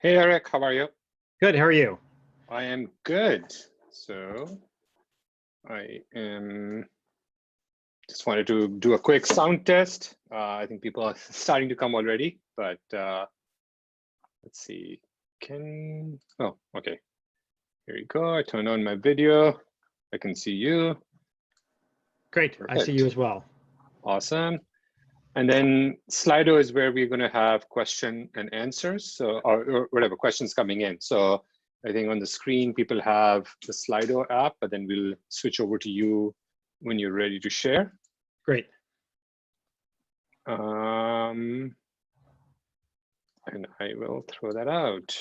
Hey Eric, how are you? Good. How are you? I am good. So I am just wanted to do a quick sound test. I think people are starting to come already, but let's see. Oh, okay. Here you go. I turned on my video. I can see you. Great. I see you as well. Awesome. And then Slido is where we're going to have question and answers, so or whatever questions coming in. So I think on the screen people have the Slido app, but then we'll switch over to you when you're ready to share. Great. And I will throw that out.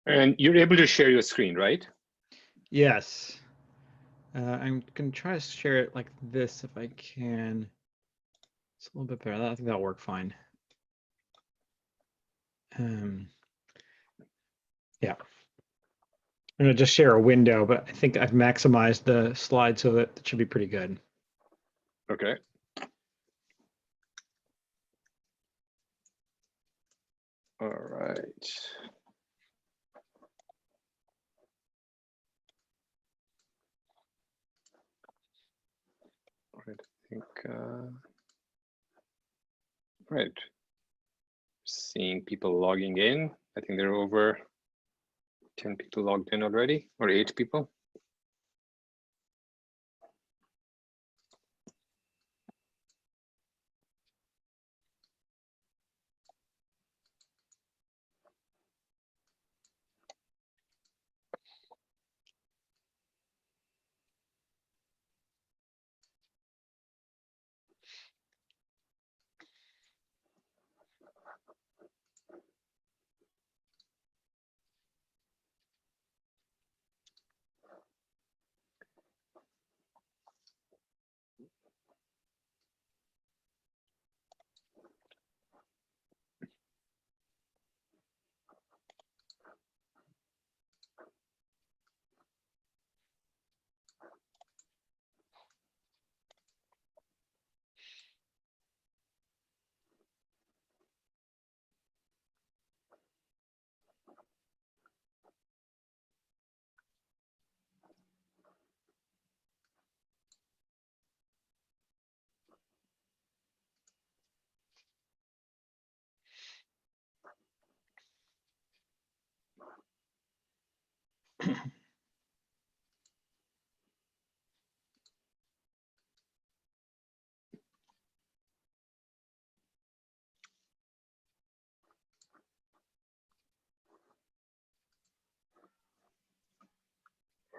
And you're able to share your screen, right? Yes. I'm going to try to share it like this if I can. It's a little bit better. I think that'll work fine. Yeah. I'm going to just share a window, but I think I've maximized the slide so that it should be pretty good. Okay. All right. I think, right. Seeing people logging in. I think there are over 10 people logged in already, or 8 people.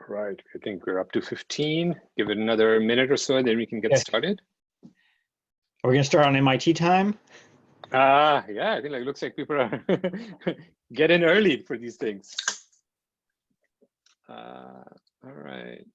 Right, I think we're up to 15. Give it another minute or so, then we can get started. Are we going to start on MIT time? Yeah, I think it looks like people are getting early for these things. All right.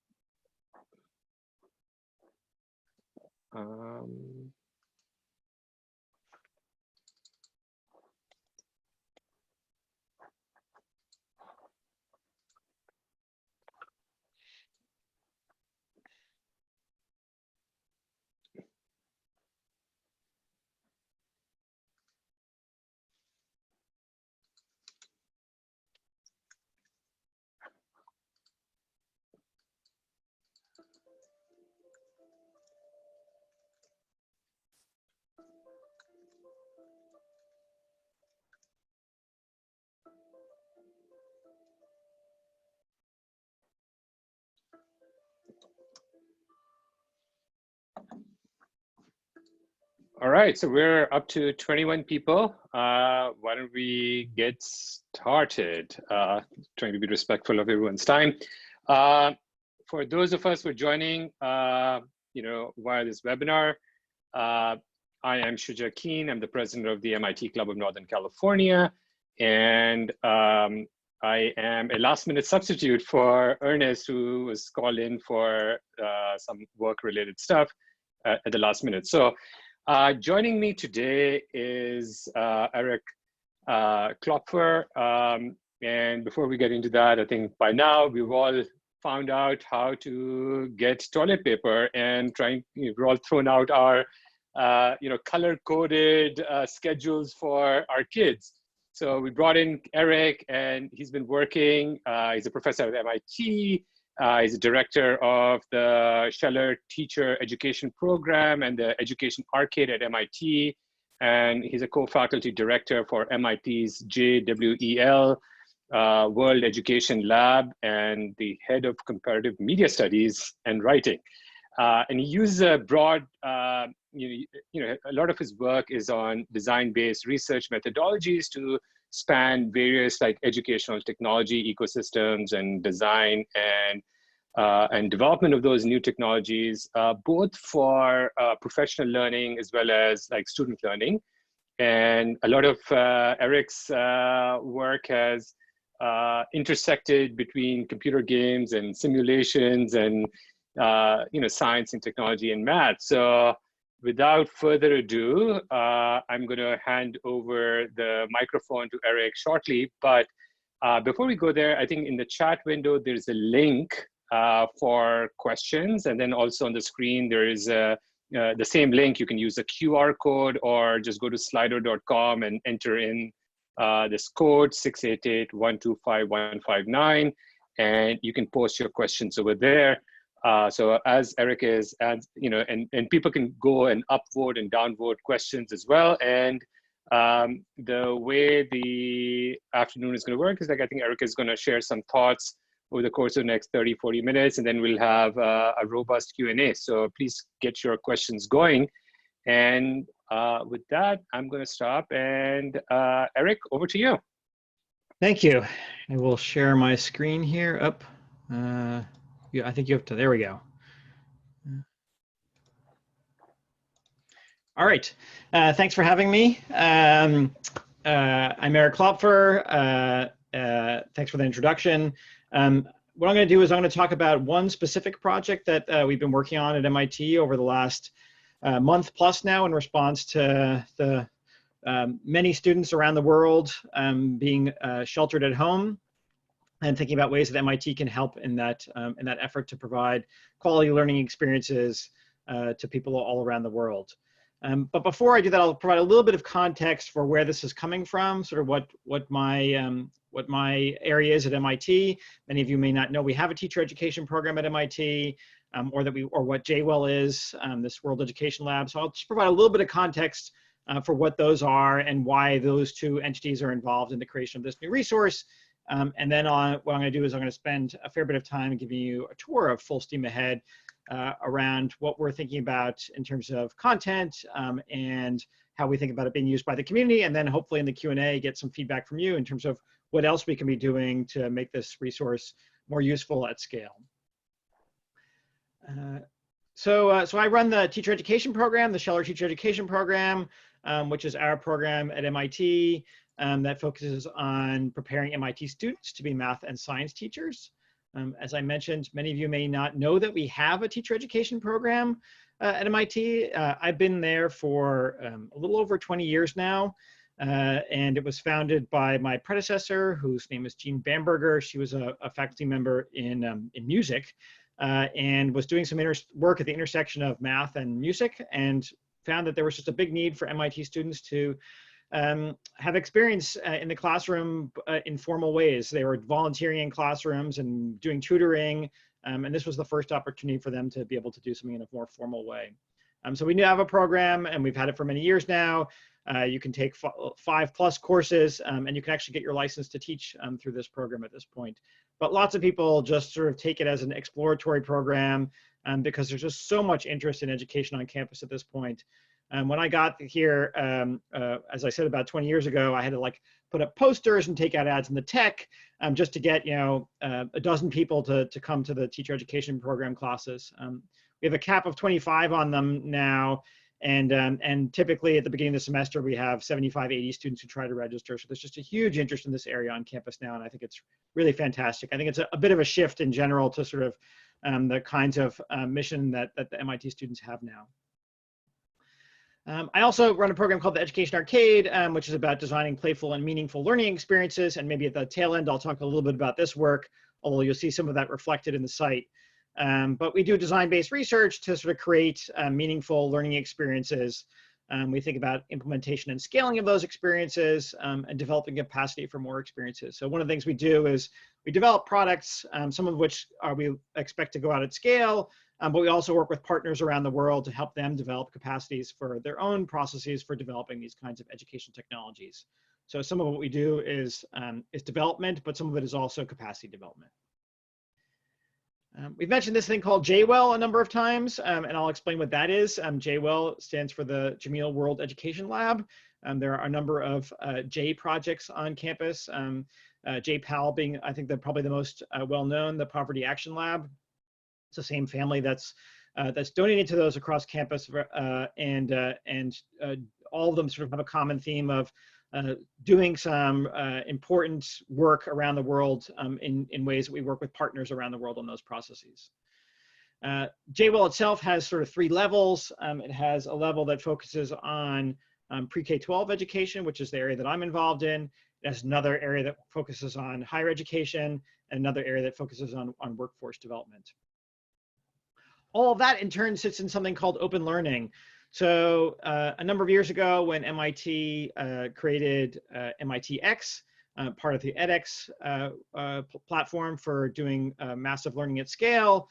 All right, so we're up to 21 people. Why don't we get started? Trying to be respectful of everyone's time. For those of us who are joining, via this webinar, I am Shuja Keen. I'm the president of the MIT Club of Northern California, and I am a last-minute substitute for Ernest, who was called in for some work-related stuff at the last minute. So. Joining me today is Eric Klopfer. And before we get into that, I think by now we've all found out how to get toilet paper and we're all thrown out our color-coded schedules for our kids. So we brought in Eric, and he's been working. He's a professor at MIT. He's a director of the Scheller Teacher Education Program and the Education Arcade at MIT. And he's a co-faculty director for MIT's JWEL World Education Lab and the head of comparative media studies and writing. And he uses a broad, a lot of his work is on design-based research methodologies to span various like educational technology ecosystems and design and development of those new technologies, both for professional learning as well as like student learning. And a lot of Eric's work has intersected between computer games and simulations and science and technology and math. So without further ado, I'm going to hand over the microphone to Eric shortly. But before we go there, I think in the chat window, there's a link for questions. And then also on the screen, there is the same link. You can use a QR code or just go to slido.com and enter in this code 688-125-159, and you can post your questions over there. So as Eric is, and people can go and upvote and downvote questions as well. And the way the afternoon is going to work is like, I think Eric is going to share some thoughts over the course of the next 30-40 minutes, and then we'll have a robust Q&A. So please get your questions going. And with that, I'm going to stop. And Eric, over to you. Thank you. I will share my screen here up. I think you have to, there we go. All right, thanks for having me. I'm Eric Klopfer. Thanks for the introduction. What I'm going to do is I'm going to talk about one specific project that we've been working on at MIT over the last month plus now in response to the many students around the world being sheltered at home, and thinking about ways that MIT can help in that effort to provide quality learning experiences to people all around the world. But before I do that, I'll provide a little bit of context for where this is coming from, sort of what my area is at MIT. Many of you may not know we have a teacher education program at MIT, or what JWEL is, this World Education Lab. So I'll just provide a little bit of context for what those are and why those two entities are involved in the creation of this new resource. And then what I'm going to do is I'm going to spend a fair bit of time giving you a tour of Full Steam Ahead around what we're thinking about in terms of content and how we think about it being used by the community. And then hopefully in the Q&A, get some feedback from you in terms of what else we can be doing to make this resource more useful at scale. So I run the teacher education program, the Scheller Teacher Education Program, which is our program at MIT. That focuses on preparing MIT students to be math and science teachers. As I mentioned, many of you may not know that we have a teacher education program at MIT. I've been there for a little over 20 years now, and it was founded by my predecessor, whose name is Jean Bamberger. She was a faculty member in music and was doing some work at the intersection of math and music, and found that there was just a big need for MIT students to have experience in the classroom in formal ways. They were volunteering in classrooms and doing tutoring, and this was the first opportunity for them to be able to do something in a more formal way. So we now have a program, and we've had it for many years now. You can take 5+ courses, and you can actually get your license to teach through this program at this point. But lots of people just sort of take it as an exploratory program because there's just so much interest in education on campus at this point. When I got here, as I said, about 20 years ago, I had to like put up posters and take out ads in the tech just to get a dozen people to come to the teacher education program classes. We have a cap of 25 on them now, and typically at the beginning of the semester we have 75, 80 students who try to register. So there's just a huge interest in this area on campus now, and I think it's really fantastic. I think it's a bit of a shift in general to sort of the kinds of mission that the MIT students have now. I also run a program called the Education Arcade, which is about designing playful and meaningful learning experiences. And maybe at the tail end, I'll talk a little bit about this work, although you'll see some of that reflected in the site. But we do design-based research to sort of create meaningful learning experiences. We think about implementation and scaling of those experiences and developing capacity for more experiences. So one of the things we do is we develop products, some of which we expect to go out at scale, but we also work with partners around the world to help them develop capacities for their own processes for developing these kinds of education technologies. So some of what we do is development, but some of it is also capacity development. We've mentioned this thing called JWEL a number of times, and I'll explain what that is. JWEL stands for the Jameel World Education Lab. There are a number of J projects on campus. JPAL being, I think, probably the most well-known, the Poverty Action Lab. It's the same family that's donated to those across campus, and all of them sort of have a common theme of doing some important work around the world in ways that we work with partners around the world on those processes. JWEL itself has sort of 3 levels. It has a level that focuses on pre-K-12 education, which is the area that I'm involved in. It has another area that focuses on higher education, and another area that focuses on workforce development. All of that in turn sits in something called open learning. So a number of years ago, when MIT created MITx, part of the edX platform for doing massive learning at scale,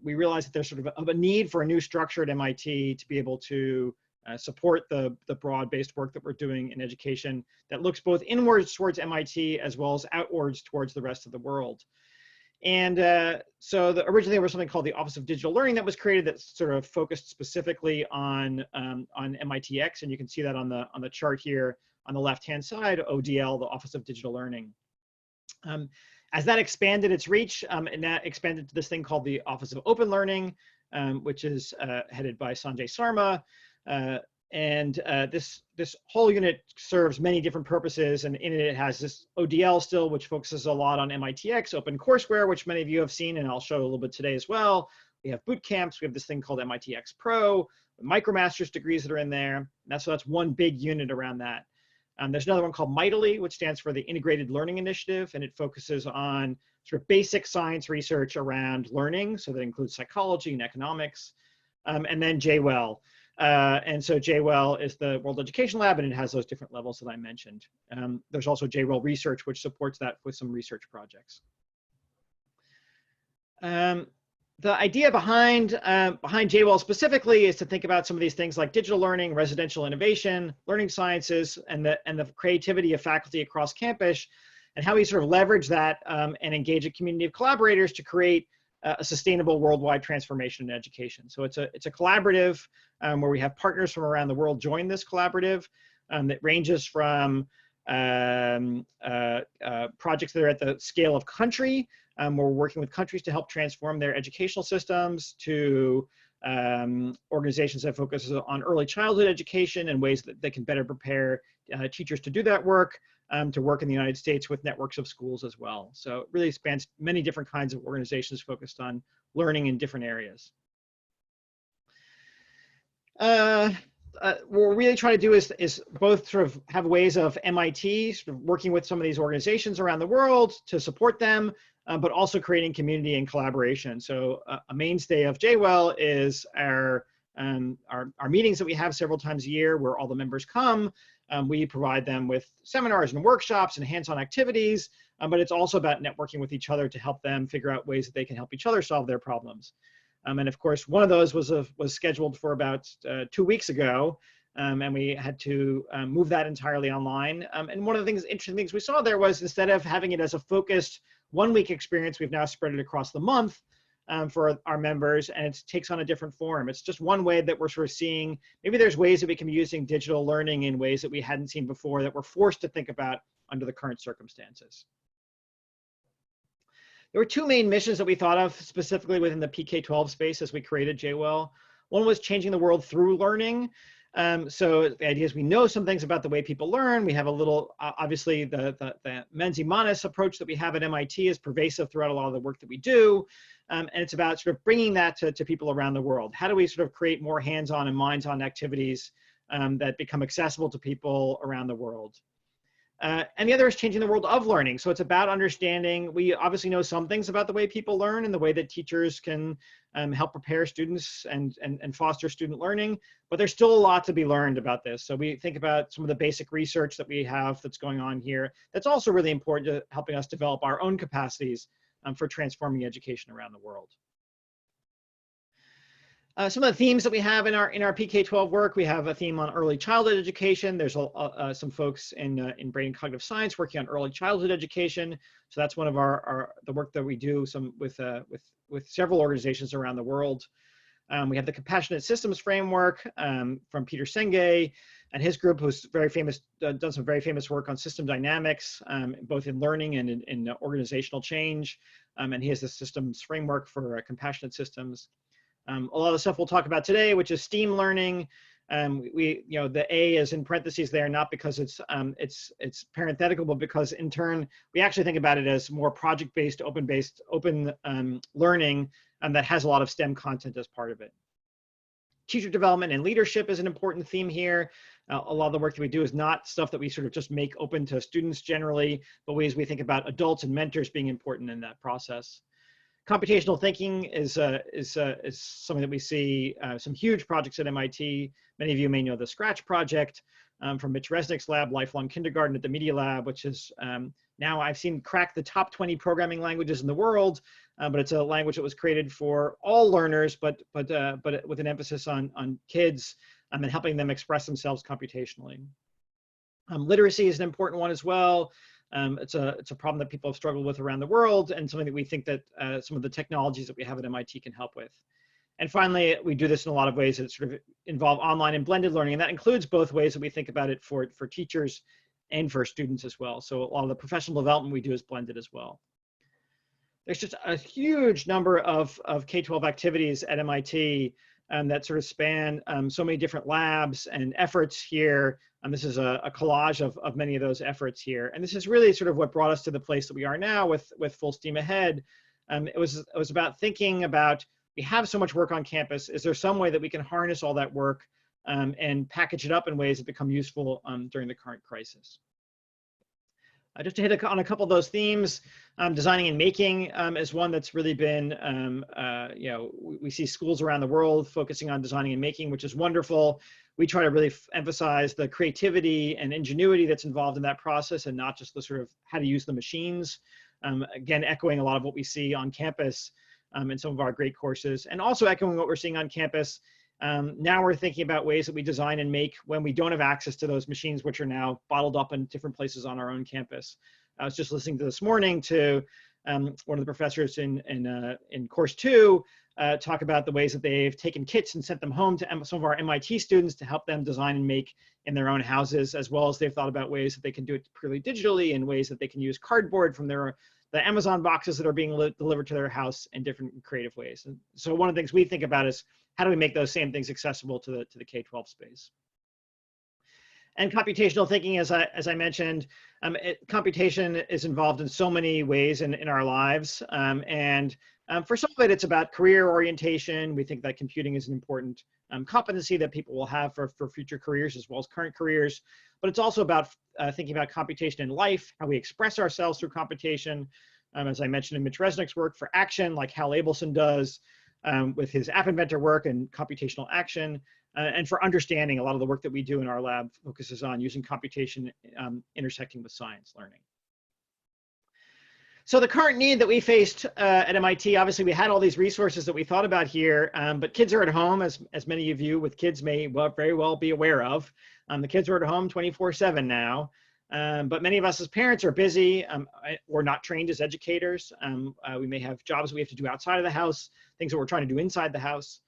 we realized that there's sort of a need for a new structure at MIT to be able to support the broad-based work that we're doing in education that looks both inwards towards MIT as well as outwards towards the rest of the world. And so originally there was something called the Office of Digital Learning that was created that sort of focused specifically on MITx, and you can see that on the chart here on the left-hand side, ODL, the Office of Digital Learning. As that expanded its reach, and that expanded to this thing called the Office of Open Learning, which is headed by Sanjay Sarma. This whole unit serves many different purposes, and in it has this ODL still, which focuses a lot on MITx, OpenCourseware, which many of you have seen, and I'll show a little bit today as well. We have boot camps. We have this thing called MITx Pro, micromaster's degrees that are in there. And that's one big unit around that. There's another one called MITLE, which stands for the Integrated Learning Initiative, and it focuses on sort of basic science research around learning. So that includes psychology and economics, and then JWEL. And so JWEL is the World Education Lab, and it has those different levels that I mentioned. There's also JWEL Research, which supports that with some research projects. The idea behind JWEL specifically is to think about some of these things like digital learning, residential innovation, learning sciences, and the creativity of faculty across campus, and how we sort of leverage that and engage a community of collaborators to create a sustainable worldwide transformation in education. So it's a collaborative where we have partners from around the world join this collaborative that ranges from projects that are at the scale of country, where we're working with countries to help transform their educational systems, to organizations that focus on early childhood education and ways that they can better prepare teachers to do that work, to work in the United States with networks of schools as well. So it really spans many different kinds of organizations focused on learning in different areas. What we're really trying to do is both sort of have ways of MIT sort of working with some of these organizations around the world to support them, but also creating community and collaboration. So a mainstay of JWEL is our meetings that we have several times a year where all the members come. We provide them with seminars and workshops and hands-on activities, but it's also about networking with each other to help them figure out ways that they can help each other solve their problems. And of course, one of those was scheduled for about 2 weeks ago, and we had to move that entirely online. And one of the interesting things we saw there was, instead of having it as a focused 1-week experience, we've now spread it across the month for our members, and it takes on a different form. It's just one way that we're sort of seeing, maybe there's ways that we can be using digital learning in ways that we hadn't seen before, that we're forced to think about under the current circumstances. There were 2 main missions that we thought of specifically within the PK-12 space as we created JWEL. One was changing the world through learning. So the idea is we know some things about the way people learn. We have a little, obviously the Menzies Monist approach that we have at MIT is pervasive throughout a lot of the work that we do. And it's about sort of bringing that to people around the world. How do we sort of create more hands-on and minds-on activities that become accessible to people around the world. And the other is changing the world of learning. So it's about understanding, we obviously know some things about the way people learn and the way that teachers can help prepare students and foster student learning, but there's still a lot to be learned about this. So we think about some of the basic research that we have that's going on here. That's also really important to helping us develop our own capacities for transforming education around the world. Some of the themes that we have in our PK-12 work, we have a theme on early childhood education. There's some folks in brain and cognitive science working on early childhood education. So that's one of the work that we do with several organizations around the world. We have the Compassionate Systems Framework from Peter Senge and his group, who's very famous, done some very famous work on system dynamics, both in learning and in organizational change. And he has the systems framework for compassionate systems. A lot of the stuff we'll talk about today, which is STEAM learning. The A is in parentheses there, not because it's parenthetical, but because in turn, we actually think about it as more project-based, open learning that has a lot of STEM content as part of it. Teacher development and leadership is an important theme here. A lot of the work that we do is not stuff that we sort of just make open to students generally, but ways we think about adults and mentors being important in that process. Computational thinking is something that we see some huge projects at MIT. Many of you may know the Scratch project from Mitch Resnick's lab, Lifelong Kindergarten at the Media Lab, which is now I've seen crack the top 20 programming languages in the world, but it's a language that was created for all learners, but with an emphasis on kids and helping them express themselves computationally. Literacy is an important one as well. It's a problem that people have struggled with around the world and something that we think that some of the technologies that we have at MIT can help with. And finally, we do this in a lot of ways that sort of involve online and blended learning, and that includes both ways that we think about it for teachers and for students as well. So a lot of the professional development we do is blended as well. There's just a huge number of K-12 activities at MIT that sort of span so many different labs and efforts here. This is a collage of many of those efforts here. And this is really sort of what brought us to the place that we are now with full steam ahead. It was about thinking about, we have so much work on campus. Is there some way that we can harness all that work and package it up in ways that become useful during the current crisis? Just to hit on a couple of those themes, designing and making is one that's really been, we see schools around the world focusing on designing and making, which is wonderful. We try to really emphasize the creativity and ingenuity that's involved in that process and not just the sort of how to use the machines. Again, echoing a lot of what we see on campus in some of our great courses, and also echoing what we're seeing on campus. Now we're thinking about ways that we design and make when we don't have access to those machines, which are now bottled up in different places on our own campus. I was just listening to this morning to one of the professors in course 2 talk about the ways that they've taken kits and sent them home to some of our MIT students to help them design and make in their own houses, as well as they've thought about ways that they can do it purely digitally and ways that they can use cardboard from the Amazon boxes that are being delivered to their house in different creative ways. And so one of the things we think about is how do we make those same things accessible to the K-12 space? And computational thinking, as I mentioned, computation is involved in so many ways in our lives. For some of it, it's about career orientation. We think that computing is an important competency that people will have for future careers as well as current careers. But it's also about thinking about computation in life, how we express ourselves through computation. As I mentioned in Mitch Resnick's work, for action, like Hal Abelson does with his App Inventor work and computational action. And for understanding, a lot of the work that we do in our lab focuses on using computation intersecting with science learning. So the current need that we faced at MIT, obviously we had all these resources that we thought about here, but kids are at home, as many of you with kids may very well be aware of. The kids are at home 24/7 now, but many of us as parents are busy. We're not trained as educators. We may have jobs we have to do outside of the house, things that we're trying to do inside the house.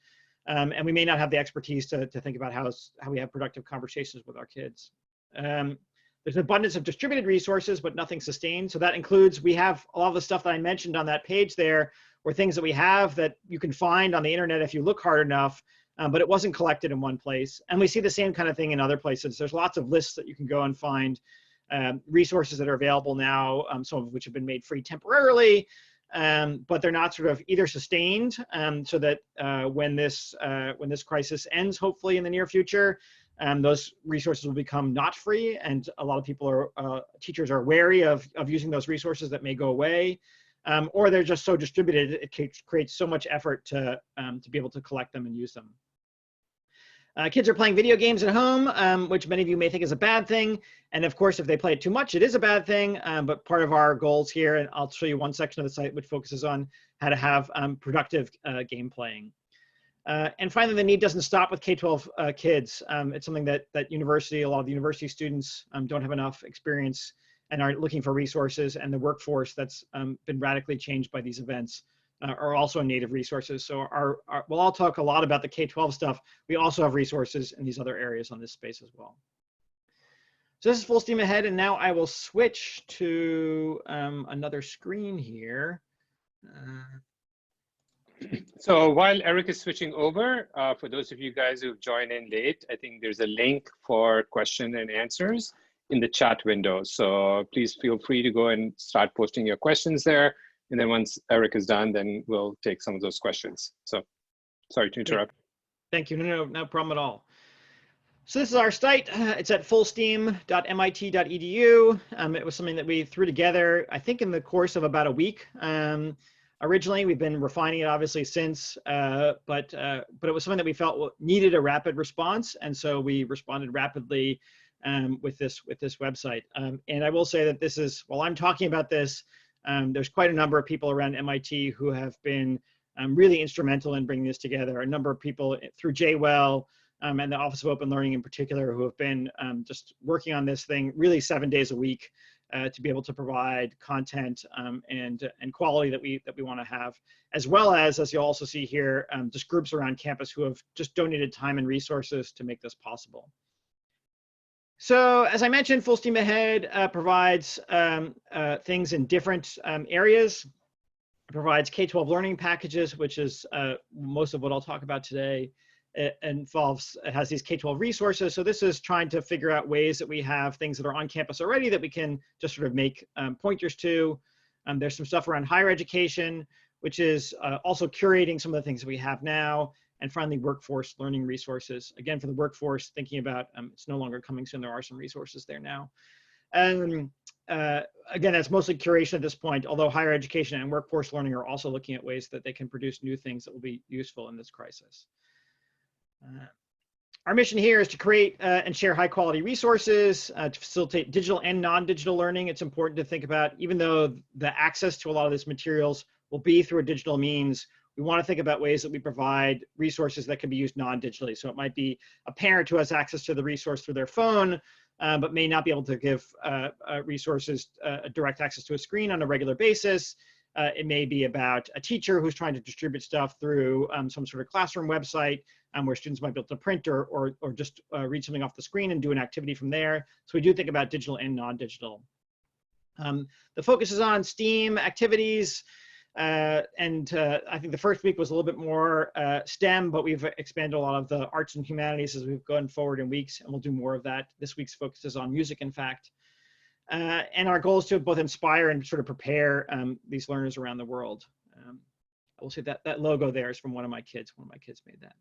And we may not have the expertise to think about how we have productive conversations with our kids. There's an abundance of distributed resources, but nothing sustained. So that includes, we have a lot of the stuff that I mentioned on that page there, or things that we have that you can find on the internet if you look hard enough, but it wasn't collected in one place. And we see the same kind of thing in other places. There's lots of lists that you can go and find, resources that are available now, some of which have been made free temporarily, but they're not sort of either sustained so that when this crisis ends, hopefully in the near future, those resources will become not free, and a lot of people are, teachers are wary of using those resources that may go away, or they're just so distributed, it creates so much effort to be able to collect them and use them. Kids are playing video games at home, which many of you may think is a bad thing. And of course, if they play it too much, it is a bad thing. But part of our goals here, and I'll show you one section of the site which focuses on how to have productive game playing. And finally, the need doesn't stop with K-12 kids. It's something that a lot of the university students don't have enough experience and are looking for resources, and the workforce that's been radically changed by these events are also in need of resources. So we'll all talk a lot about the K-12 stuff. We also have resources in these other areas on this space as well. So this is full steam ahead, and now I will switch to another screen here. So while Eric is switching over, for those of you guys who've joined in late, I think there's a link for question and answers in the chat window. So please feel free to go and start posting your questions there. And then once Eric is done, then we'll take some of those questions. So sorry to interrupt. Thank you. No problem at all. So this is our site. It's at fullsteam.mit.edu. It was something that we threw together, I think, in the course of about a week. Originally, we've been refining it obviously since, but it was something that we felt needed a rapid response, and so we responded rapidly with this website. And I will say that this is, while I'm talking about this, there's quite a number of people around MIT who have been really instrumental in bringing this together. A number of people through JWell and the Office of Open Learning in particular, who have been just working on this thing really 7 days a week to be able to provide content and quality that we want to have, as well as you'll also see here, just groups around campus who have just donated time and resources to make this possible. So as I mentioned, Full Steam Ahead provides things in different areas. It provides K-12 learning packages, which is most of what I'll talk about today. It has these K-12 resources. So this is trying to figure out ways that we have things that are on campus already that we can just sort of make pointers to. There's some stuff around higher education, which is also curating some of the things that we have now. And finally, workforce learning resources. Again, for the workforce, thinking about it's no longer coming soon. There are some resources there now. Again, that's mostly curation at this point, although higher education and workforce learning are also looking at ways that they can produce new things that will be useful in this crisis. Our mission here is to create and share high quality resources to facilitate digital and non-digital learning. It's important to think about, even though the access to a lot of these materials will be through a digital means, we want to think about ways that we provide resources that can be used non-digitally. So it might be a parent who has access to the resource through their phone, but may not be able to give resources direct access to a screen on a regular basis. It may be about a teacher who's trying to distribute stuff through some sort of classroom website where students might be able to print or just read something off the screen and do an activity from there. So we do think about digital and non-digital. The focus is on STEAM activities. I think the first week was a little bit more STEM, but we've expanded a lot of the arts and humanities as we've gone forward in weeks, and we'll do more of that. This week's focus is on music, in fact. And our goal is to both inspire and sort of prepare these learners around the world. I will say that logo there is from one of my kids. One of my kids made that.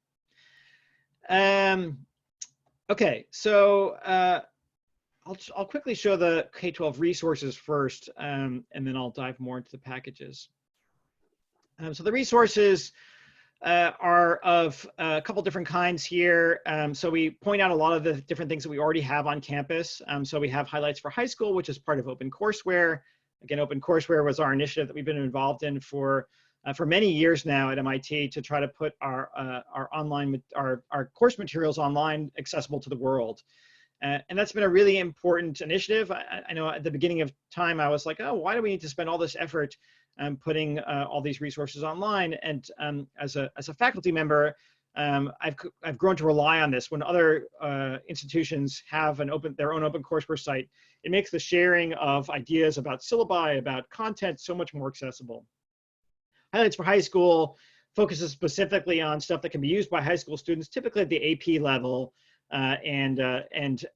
Okay, so I'll quickly show the K-12 resources first, and then I'll dive more into the packages. So the resources are of a couple different kinds here. So we point out a lot of the different things that we already have on campus. So we have Highlights for High School, which is part of OpenCourseWare. Again, OpenCourseWare was our initiative that we've been involved in for many years now at MIT to try to put our course materials online, accessible to the world. And that's been a really important initiative. I know at the beginning of time, I was like, oh, why do we need to spend all this effort putting all these resources online? And as a faculty member, I've grown to rely on this. When other institutions have their own OpenCourseWare site, it makes the sharing of ideas about syllabi, about content, so much more accessible. Highlights for High School focuses specifically on stuff that can be used by high school students, typically at the AP level, and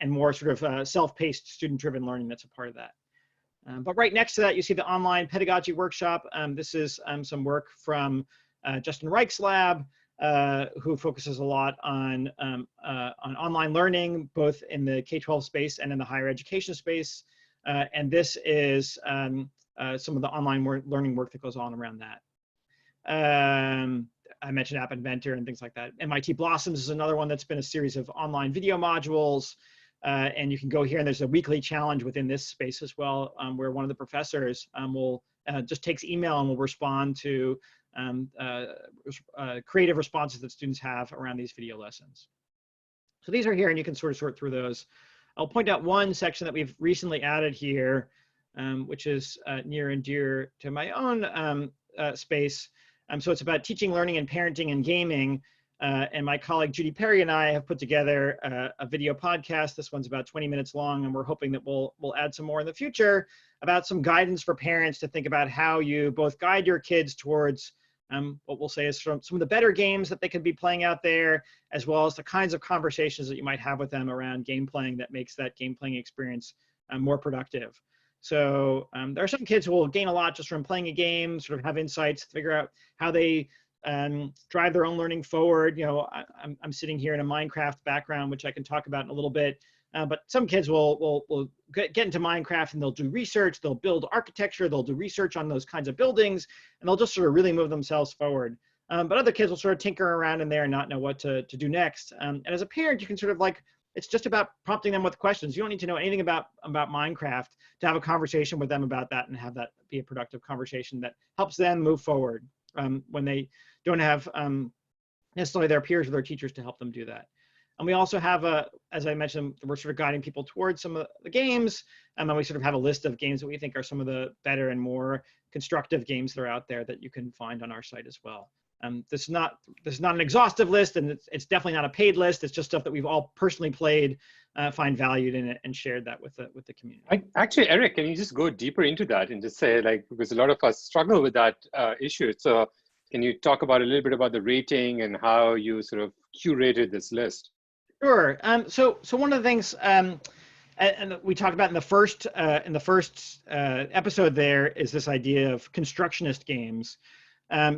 more sort of self-paced, student-driven learning that's a part of that. But right next to that, you see the online pedagogy workshop. This is some work from Justin Reich's lab, who focuses a lot on online learning, both in the K-12 space and in the higher education space. And this is some of the online learning work that goes on around that. I mentioned App Inventor and things like that. MIT Blossoms is another one that's been a series of online video modules. And you can go here and there's a weekly challenge within this space as well, where one of the professors will just takes email and will respond to creative responses that students have around these video lessons. So these are here and you can sort of sort through those. I'll point out one section that we've recently added here, which is near and dear to my own space. So it's about teaching, learning, and parenting and gaming. And my colleague Judy Perry and I have put together a video podcast. This one's about 20 minutes long, and we're hoping that we'll add some more in the future about some guidance for parents to think about how you both guide your kids towards what we'll say is some of the better games that they could be playing out there, as well as the kinds of conversations that you might have with them around game playing that makes that game playing experience more productive. So there are some kids who will gain a lot just from playing a game, sort of have insights, figure out how they drive their own learning forward. You know, I'm sitting here in a Minecraft background, which I can talk about in a little bit. But some kids will get into Minecraft and they'll do research, they'll build architecture, they'll do research on those kinds of buildings, and they'll just sort of really move themselves forward. But other kids will sort of tinker around in there and not know what to do next. And as a parent, you can sort of like, it's just about prompting them with questions. You don't need to know anything about Minecraft to have a conversation with them about that and have that be a productive conversation that helps them move forward when they don't have necessarily their peers or their teachers to help them do that. And we also have, as I mentioned, we're sort of guiding people towards some of the games. And then we sort of have a list of games that we think are some of the better and more constructive games that are out there that you can find on our site as well. This is not an exhaustive list, and it's definitely not a paid list. It's just stuff that we've all personally played, find valued in it, and shared that with the community. Actually, Eric, can you just go deeper into that and just say, like, because a lot of us struggle with that issue. So can you talk about a little bit about the rating and how you sort of curated this list? Sure. So one of the things, and we talked about in the first episode there is this idea of constructionist games.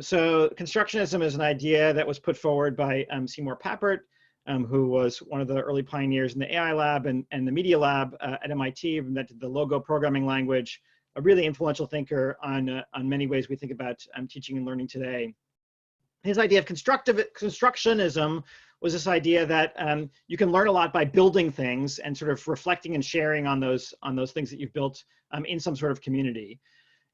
So constructionism is an idea that was put forward by Seymour Papert, who was one of the early pioneers in the AI lab and the media lab at MIT, invented the Logo programming language, a really influential thinker on many ways we think about teaching and learning today. His idea of constructionism was this idea that you can learn a lot by building things and sort of reflecting and sharing on those things that you've built in some sort of community.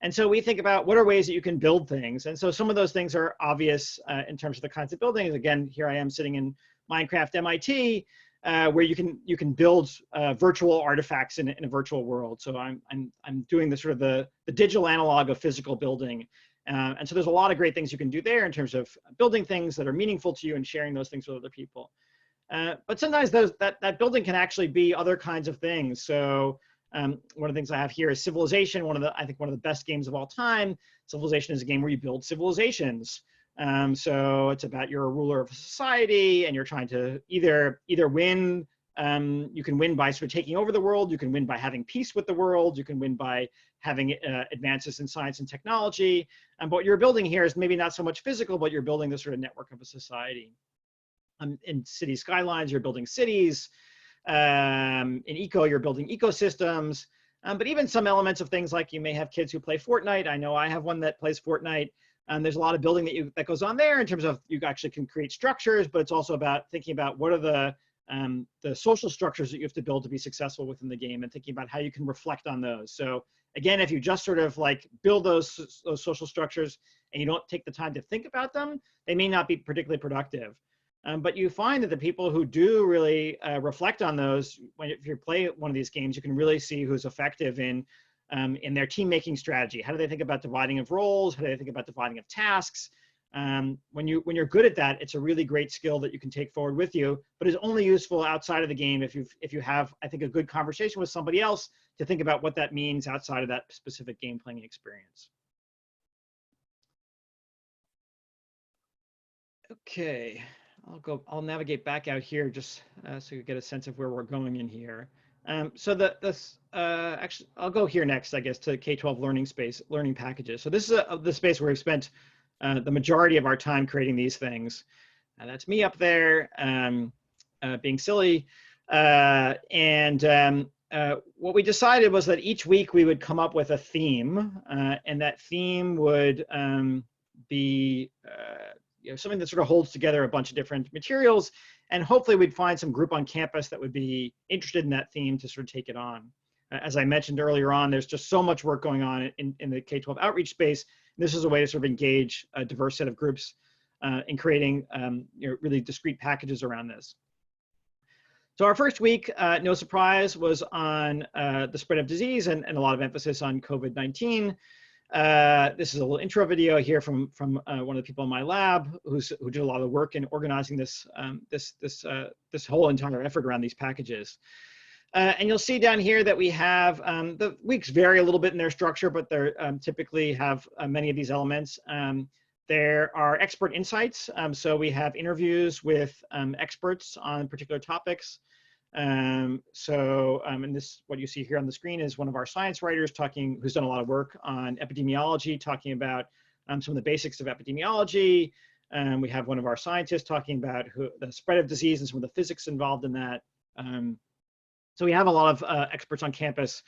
And so we think about what are ways that you can build things. And so some of those things are obvious in terms of the kinds of buildings. Again, here I am sitting in Minecraft MIT, where you can build virtual artifacts in a virtual world. So I'm doing the sort of the digital analog of physical building. And so there's a lot of great things you can do there in terms of building things that are meaningful to you and sharing those things with other people. But sometimes that building can actually be other kinds of things. So one of the things I have here is Civilization, I think one of the best games of all time. Civilization is a game where you build civilizations. So it's about you're a ruler of a society and you're trying to either win. You can win by sort of taking over the world. You can win by having peace with the world. You can win by having advances in science and technology. But what you're building here is maybe not so much physical, but you're building this sort of network of a society. In city skylines, you're building cities. In eco, you're building ecosystems. But even some elements of things like you may have kids who play Fortnite. I know I have one that plays Fortnite. There's a lot of building that goes on there in terms of you actually can create structures, but it's also about thinking about what are the social structures that you have to build to be successful within the game and thinking about how you can reflect on those. So again, if you just sort of like build those social structures and you don't take the time to think about them, they may not be particularly productive. But you find that the people who do really reflect on those, if you play one of these games, you can really see who's effective in their team-making strategy. How do they think about dividing of roles? How do they think about dividing of tasks? When you're good at that, it's a really great skill that you can take forward with you, but is only useful outside of the game if you have, I think, a good conversation with somebody else to think about what that means outside of that specific game playing experience. Okay, I'll navigate back out here just so you get a sense of where we're going in here. So actually, I'll go here next, I guess, to K-12 learning packages. So this is the space where we've spent the majority of our time creating these things. That's me up there being silly. What we decided was that each week we would come up with a theme, and that theme would be something that sort of holds together a bunch of different materials, and hopefully we'd find some group on campus that would be interested in that theme to sort of take it on. As I mentioned earlier on, there's just so much work going on in the K-12 outreach space. This is a way to sort of engage a diverse set of groups in creating really discrete packages around this. So our first week, no surprise, was on the spread of disease and a lot of emphasis on COVID-19. This is a little intro video here from one of the people in my lab who did a lot of work in organizing this whole entire effort around these packages. And you'll see down here that we have, the weeks vary a little bit in their structure, but they typically have many of these elements. There are expert insights. So we have interviews with experts on particular topics. And this, what you see here on the screen is one of our science writers who's done a lot of work on epidemiology, talking about some of the basics of epidemiology. We have one of our scientists talking about the spread of disease and some of the physics involved in that. So we have a lot of experts on campus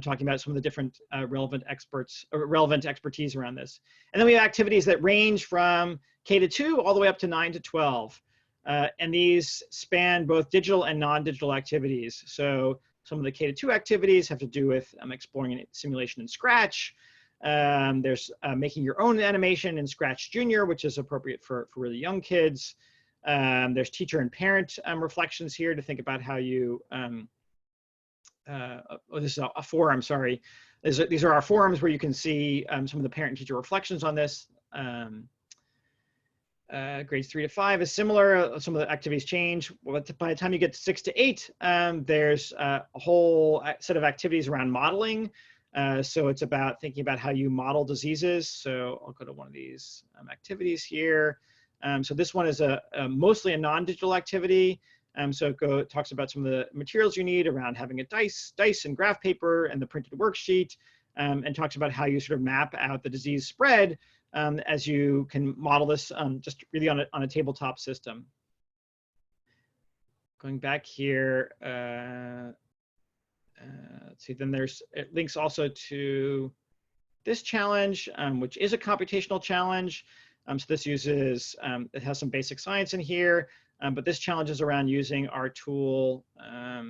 talking about some of the different relevant expertise around this. And then we have activities that range from K-2 all the way up to 9 to 12. And these span both digital and non-digital activities. So some of the K-2 activities have to do with exploring simulation in Scratch. There's making your own animation in Scratch Junior, which is appropriate for really young kids. There's teacher and parent reflections here to think about how you, this is a forum, sorry. These are our forums where you can see some of the parent and teacher reflections on this. Grades 3 to 5 is similar. Some of the activities change. But by the time you get to 6 to 8, there's a whole set of activities around modeling. So it's about thinking about how you model diseases. So I'll go to one of these activities here. So this one is mostly a non-digital activity. So it talks about some of the materials you need around having a dice and graph paper and the printed worksheet, and talks about how you sort of map out the disease spread as you can model this just really on a tabletop system. Going back here, let's see, then it links also to this challenge, which is a computational challenge. So this uses, it has some basic science in here, but this challenge is around using our tool. If I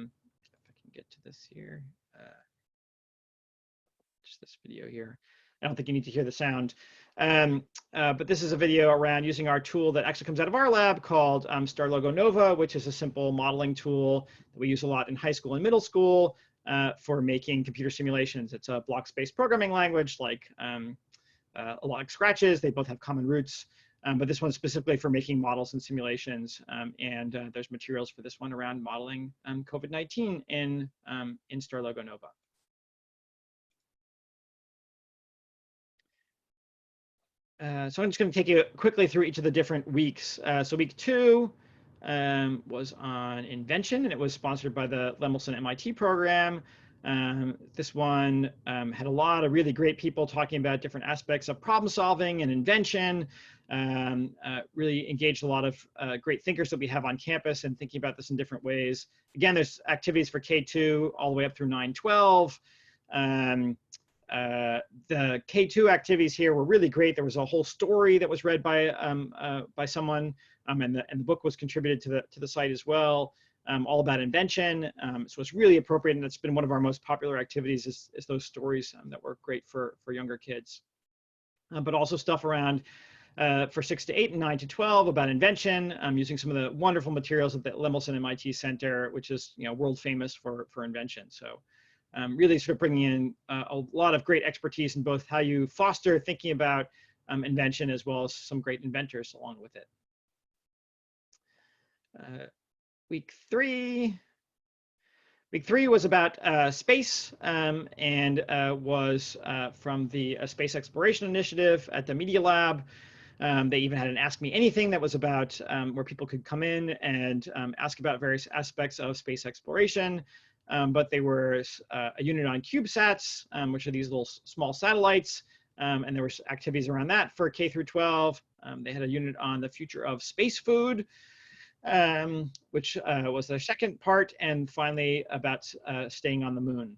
can get to this here, just this video here. I don't think you need to hear the sound. But this is a video around using our tool that actually comes out of our lab called StarLogo Nova, which is a simple modeling tool that we use a lot in high school and middle school for making computer simulations. It's a block-based programming language like a lot of Scratches. They both have common roots, but this one's specifically for making models and simulations. There's materials for this one around modeling COVID-19 in StarLogo Nova. So I'm just going to take you quickly through each of the different weeks. So week 2 was on invention, and it was sponsored by the Lemelson MIT program. This one had a lot of really great people talking about different aspects of problem solving and invention. Really engaged a lot of great thinkers that we have on campus and thinking about this in different ways. Again, there's activities for K-2 all the way up through 9-12. The K-2 activities here were really great. There was a whole story that was read by someone, and the book was contributed to the site as well, all about invention. So it's really appropriate, and it's been one of our most popular activities is those stories that were great for younger kids. But also stuff around for 6 to 8 and 9 to 12 about invention, using some of the wonderful materials at the Lemelson MIT Center, which is world famous for invention. So. Really sort of bringing in a lot of great expertise in both how you foster thinking about invention as well as some great inventors along with it. Week 3 was about space and was from the Space Exploration Initiative at the Media Lab. They even had an Ask Me Anything that was about where people could come in and ask about various aspects of space exploration. But they were a unit on CubeSats, which are these little small satellites and there were activities around that for K through 12. They had a unit on the future of space food, which was their second part, and finally about staying on the moon.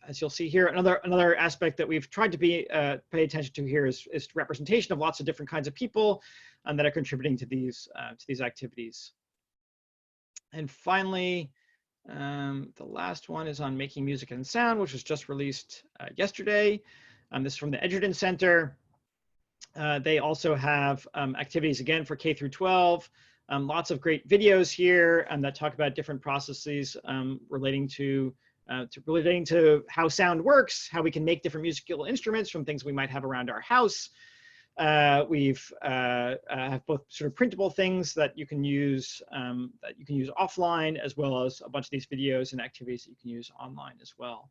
As you'll see here, another aspect that we've tried to pay attention to here is representation of lots of different kinds of people that are contributing to these activities. And finally, the last one is on making music and sound, which was just released yesterday. This is from the Edgerton Center. They also have activities again for K through 12. Lots of great videos here that talk about different processes relating to how sound works, how we can make different musical instruments from things we might have around our house. We've have both sort of printable things that you can use offline, as well as a bunch of these videos and activities that you can use online as well.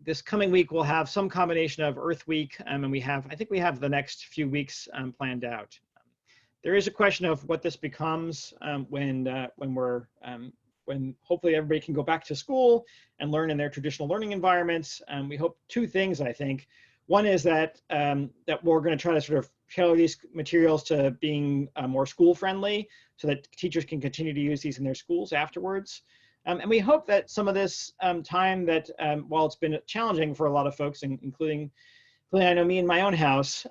This coming week we'll have some combination of Earth Week, and I think we have the next few weeks planned out. There is a question of what this becomes when hopefully everybody can go back to school and learn in their traditional learning environments. We hope two things, I think. One is that we're going to try to sort of tailor these materials to being more school friendly, so that teachers can continue to use these in their schools afterwards. And we hope that some of this time that, while it's been challenging for a lot of folks, including I know me in my own house,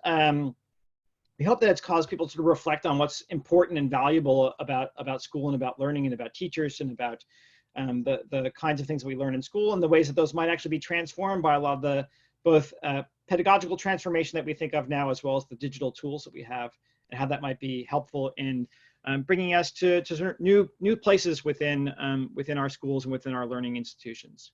we hope that it's caused people to reflect on what's important and valuable about school and about learning and about teachers and about the kinds of things that we learn in school, and the ways that those might actually be transformed by a lot of the both pedagogical transformation that we think of now, as well as the digital tools that we have, and how that might be helpful in bringing us to sort of new places within our schools and within our learning institutions.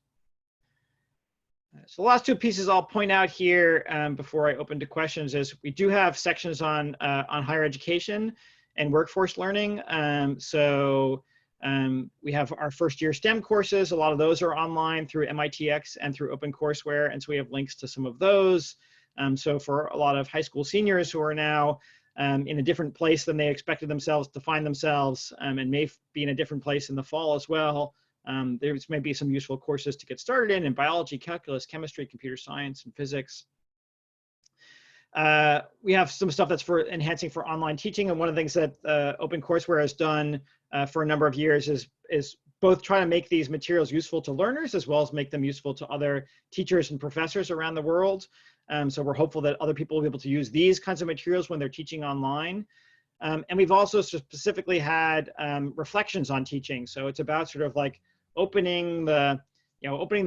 So the last two pieces I'll point out here before I open to questions is we do have sections on higher education and workforce learning. We have our first year STEM courses. A lot of those are online through MITx and through OpenCourseWare, and so we have links to some of those. So for a lot of high school seniors who are now in a different place than they expected themselves to find themselves, and may be in a different place in the fall as well, there's maybe some useful courses to get started in biology, calculus, chemistry, computer science, and physics. We have some stuff that's for enhancing for online teaching, and one of the things that OpenCourseWare has done for a number of years is both try to make these materials useful to learners, as well as make them useful to other teachers and professors around the world. So we're hopeful that other people will be able to use these kinds of materials when they're teaching online. And we've also specifically had reflections on teaching. So it's about sort of like opening the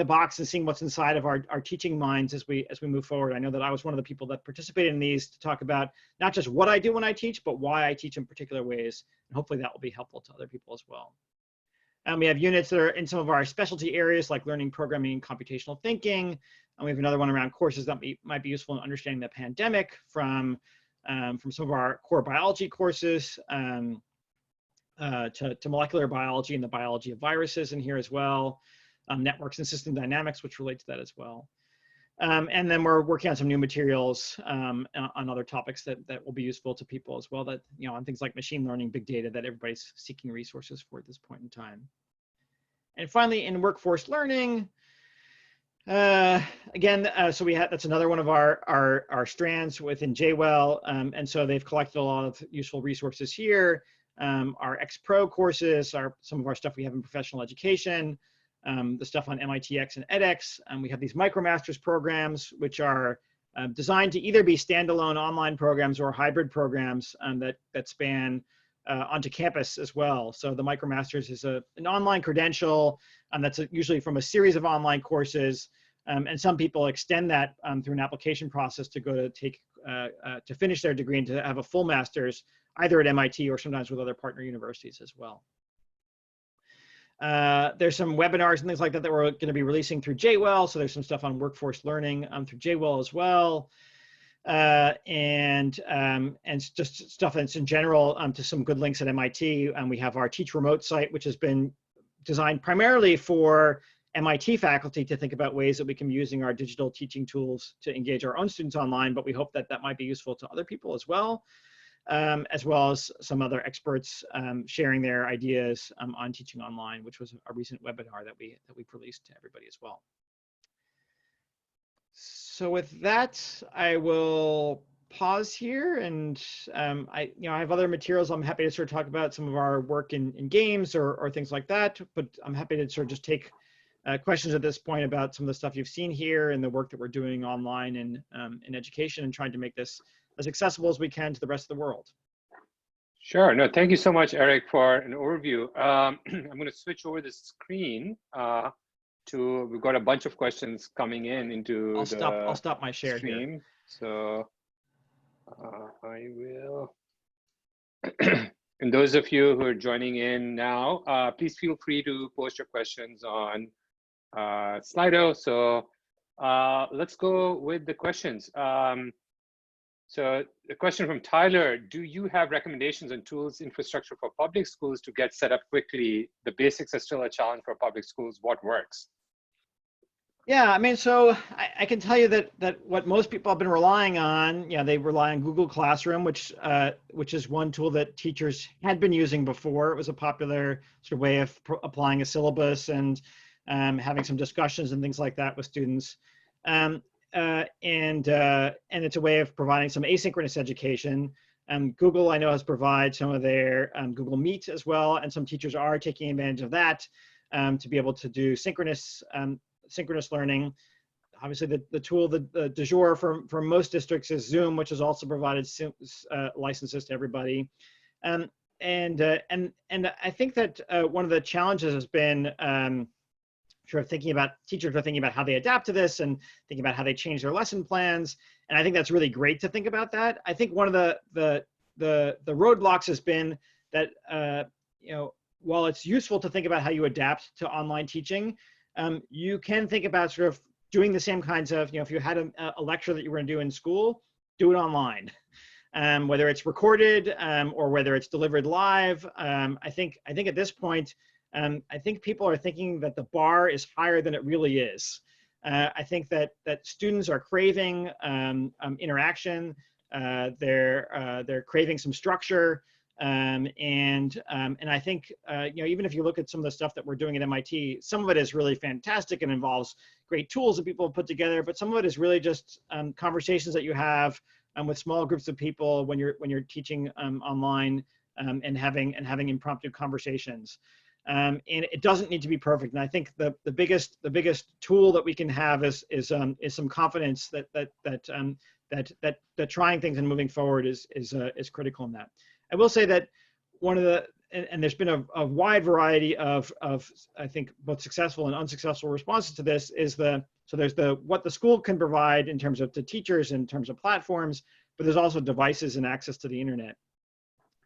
box and seeing what's inside of our teaching minds as we move forward. I know that I was one of the people that participated in these to talk about not just what I do when I teach, but why I teach in particular ways. And hopefully that will be helpful to other people as well. And we have units that are in some of our specialty areas, like learning, programming, and computational thinking. And we have another one around courses that might be useful in understanding the pandemic from some of our core biology courses to molecular biology and the biology of viruses in here as well. Networks and system dynamics, which relate to that as well. And then we're working on some new materials on other topics that will be useful to people as well, that, on things like machine learning, big data, that everybody's seeking resources for at this point in time. And finally, in workforce learning, again, so that's another one of our strands within JWell. And so they've collected a lot of useful resources here. Our X-Pro courses are some of our stuff we have in professional education. The stuff on MITx and edX. We have these MicroMasters programs, which are designed to either be standalone online programs or hybrid programs that span onto campus as well. So the MicroMasters is an online credential that's usually from a series of online courses. And some people extend that through an application process to go to finish their degree and to have a full master's, either at MIT or sometimes with other partner universities as well. There's some webinars and things like that that we're going to be releasing through JWell. So there's some stuff on workforce learning through JWell as well. And just stuff that's in general to some good links at MIT. And we have our Teach Remote site, which has been designed primarily for MIT faculty to think about ways that we can be using our digital teaching tools to engage our own students online. But we hope that that might be useful to other people as well as some other experts sharing their ideas on teaching online, which was a recent webinar that we've released to everybody as well. So with that, I will pause here, and I have other materials. I'm happy to sort of talk about some of our work in games or things like that, but I'm happy to sort of just take questions at this point about some of the stuff you've seen here and the work that we're doing online in education and trying to make this as accessible as we can to the rest of the world. Sure. No, thank you so much, Eric, for an overview. I'm going to switch over the screen we've got a bunch of questions coming into I'll stop my share stream. here. So I will. And those of you who are joining in now, please feel free to post your questions on Slido. So let's go with the questions. So the question from Tyler, do you have recommendations on tools infrastructure for public schools to get set up quickly? The basics are still a challenge for public schools. What works? Yeah, I mean, so I can tell you that what most people have been relying on, they rely on Google Classroom, which is one tool that teachers had been using before. It was a popular sort of way of applying a syllabus and having some discussions and things like that with students. And it's a way of providing some asynchronous education. Google, I know, has provided some of their Google Meet as well, and some teachers are taking advantage of that to be able to do synchronous learning. Obviously, the tool the du jour for most districts is Zoom, which has also provided licenses to everybody. And I think that one of the challenges has been sort of teachers are thinking about how they adapt to this and thinking about how they change their lesson plans. And I think that's really great to think about that. I think one of the roadblocks has been that while it's useful to think about how you adapt to online teaching, you can think about sort of doing the same kinds of, if you had a lecture that you were going to do in school, do it online. Whether it's recorded or whether it's delivered live. I think at this point, I think people are thinking that the bar is higher than it really is. I think that students are craving interaction. They're craving some structure. And I think even if you look at some of the stuff that we're doing at MIT, some of it is really fantastic and involves great tools that people have put together, but some of it is really just conversations that you have with small groups of people when you're teaching online and having impromptu conversations. And it doesn't need to be perfect. And I think the biggest tool that we can have is some confidence that trying things and moving forward is critical in that. I will say that one of the and there's been a wide variety of I think both successful and unsuccessful responses to this is there's what the school can provide in terms of to teachers in terms of platforms, but there's also devices and access to the internet.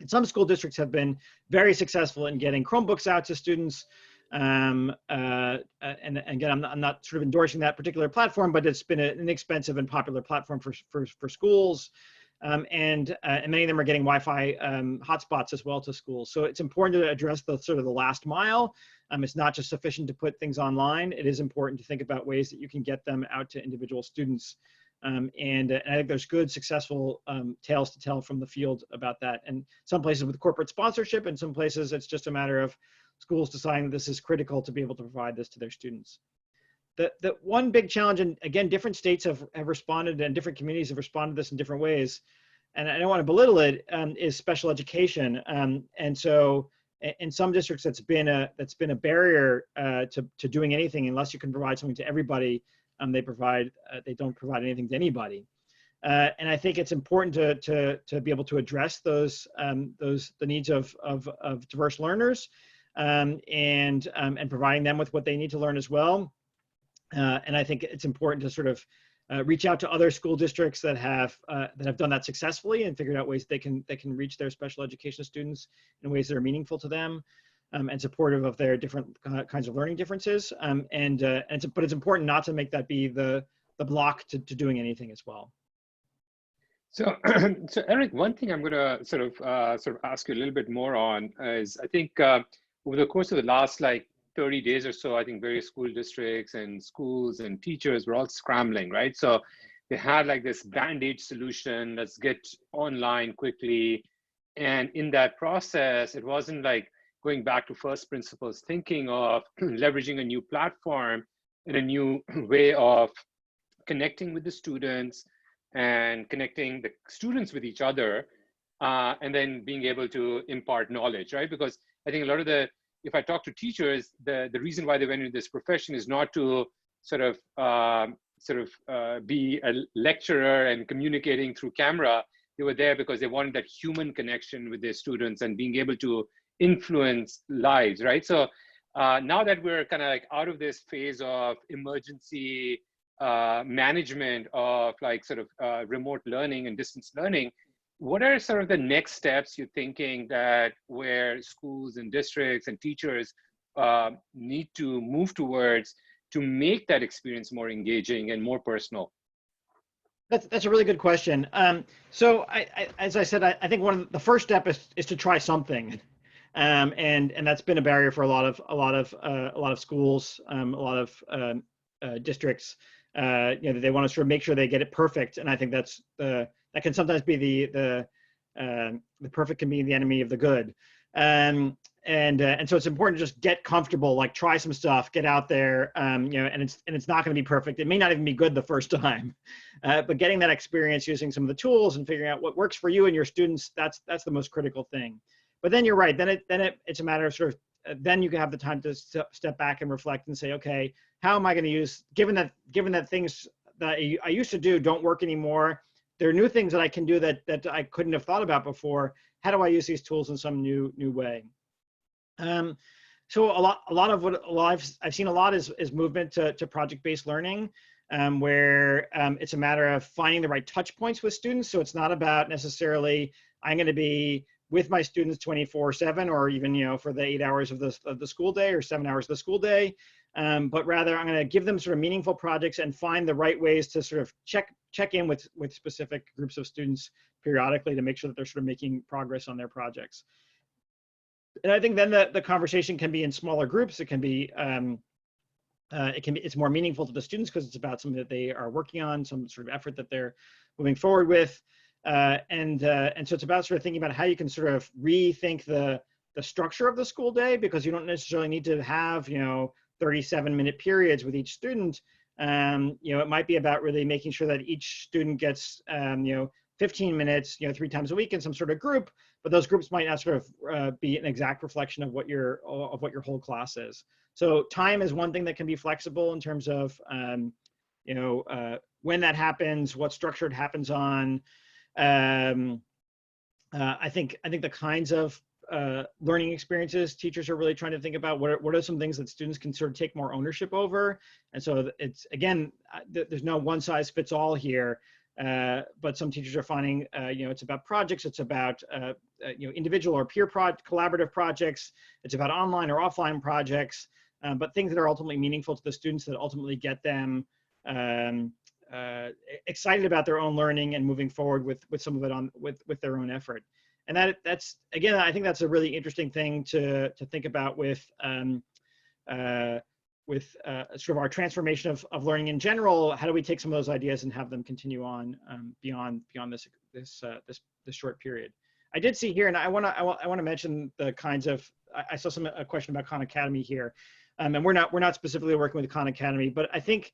And some school districts have been very successful in getting Chromebooks out to students. And again, I'm not sort of endorsing that particular platform, but it's been an inexpensive and popular platform for schools. And many of them are getting Wi-Fi hotspots as well to schools. So it's important to address the sort of the last mile. It's not just sufficient to put things online. It is important to think about ways that you can get them out to individual students. And I think there's good, successful tales to tell from the field about that. And some places with corporate sponsorship, and some places it's just a matter of schools deciding that this is critical to be able to provide this to their students. The one big challenge, and again, different states have responded and different communities have responded to this in different ways, and I don't want to belittle it, is special education. And so in some districts, that's been a barrier to doing anything unless you can provide something to everybody. They don't provide anything to anybody. And I think it's important to be able to address the needs of diverse learners and providing them with what they need to learn as well. And I think it's important to sort of reach out to other school districts that have done that successfully and figured out ways they can reach their special education students in ways that are meaningful to them and supportive of their different kinds of learning differences. But it's important not to make that be the block to doing anything as well. So, so Eric, one thing I'm going to sort of ask you a little bit more on is I think over the course of the last 30 days or so, I think various school districts and schools and teachers were all scrambling, right? So they had this Band-Aid solution, let's get online quickly. And in that process, it wasn't going back to first principles, thinking of leveraging a new platform and a new way of connecting with the students and connecting the students with each other, and then being able to impart knowledge, right? Because I think a lot of if I talk to teachers, the reason why they went into this profession is not to sort of be a lecturer and communicating through camera. They were there because they wanted that human connection with their students and being able to influence lives, right? So now that we're kind of like out of this phase of emergency management of like sort of remote learning and distance learning, what are sort of the next steps you're thinking that where schools and districts and teachers need to move towards to make that experience more engaging and more personal? That's a really good question. So as I said, I think one of the first step is to try something, and that's been a barrier for a lot of schools, a lot of districts. They want to sort of make sure they get it perfect, and I think that can sometimes be the perfect can be the enemy of the good. And so it's important to just get comfortable, like try some stuff, get out there, and it's not going to be perfect. It may not even be good the first time, but getting that experience using some of the tools and figuring out what works for you and your students, that's the most critical thing. But then you're right. Then it's a matter of sort of then you can have the time to step back and reflect and say, okay, how am I going to use, given that things that I used to do don't work anymore, there are new things that I can do that I couldn't have thought about before. How do I use these tools in some new way? So a lot of what I've seen a lot is movement to project-based learning, where it's a matter of finding the right touch points with students. So it's not about necessarily I'm going to be with my students 24/7, or even for the 8 hours of the school day or 7 hours of the school day, but rather I'm going to give them sort of meaningful projects and find the right ways to sort of check in with specific groups of students periodically to make sure that they're sort of making progress on their projects. And I think then the conversation can be in smaller groups. It can be it's more meaningful to the students because it's about something that they are working on, some sort of effort that they're moving forward with. And so it's about sort of thinking about how you can sort of rethink the structure of the school day, because you don't necessarily need to have 37-minute periods with each student. It might be about really making sure that each student gets 15 minutes 3 times a week in some sort of group, but those groups might not sort of be an exact reflection of what your whole class is. So time is one thing that can be flexible in terms of when that happens, what structure it happens on. I think the kinds of learning experiences teachers are really trying to think about what are some things that students can sort of take more ownership over. And so it's, again, there's no one size fits all here, but some teachers are finding it's about projects, it's about individual or peer collaborative projects, it's about online or offline projects, but things that are ultimately meaningful to the students, that ultimately get them excited about their own learning and moving forward with some of it with their own effort. And that's again, I think that's a really interesting thing to think about with sort of our transformation of learning in general. How do we take some of those ideas and have them continue on beyond this short period? I did see here, and I want to mention the kinds of, I saw a question about Khan Academy here, and we're not specifically working with Khan Academy, but I think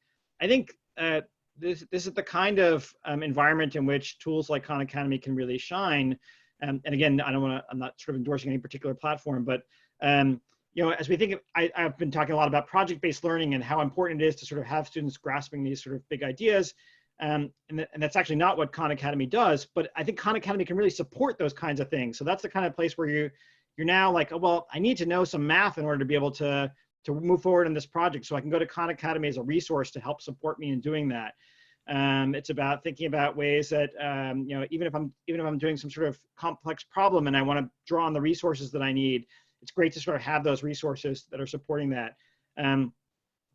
this is the kind of environment in which tools like Khan Academy can really shine. And again, I'm not sort of endorsing any particular platform, but as we think, I've been talking a lot about project-based learning and how important it is to sort of have students grasping these sort of big ideas. And that's actually not what Khan Academy does, but I think Khan Academy can really support those kinds of things. So that's the kind of place where you're now like, oh, well, I need to know some math in order to be able to move forward in this project. So I can go to Khan Academy as a resource to help support me in doing that. It's about thinking about ways that, even if I'm doing some sort of complex problem and I want to draw on the resources that I need, it's great to sort of have those resources that are supporting that.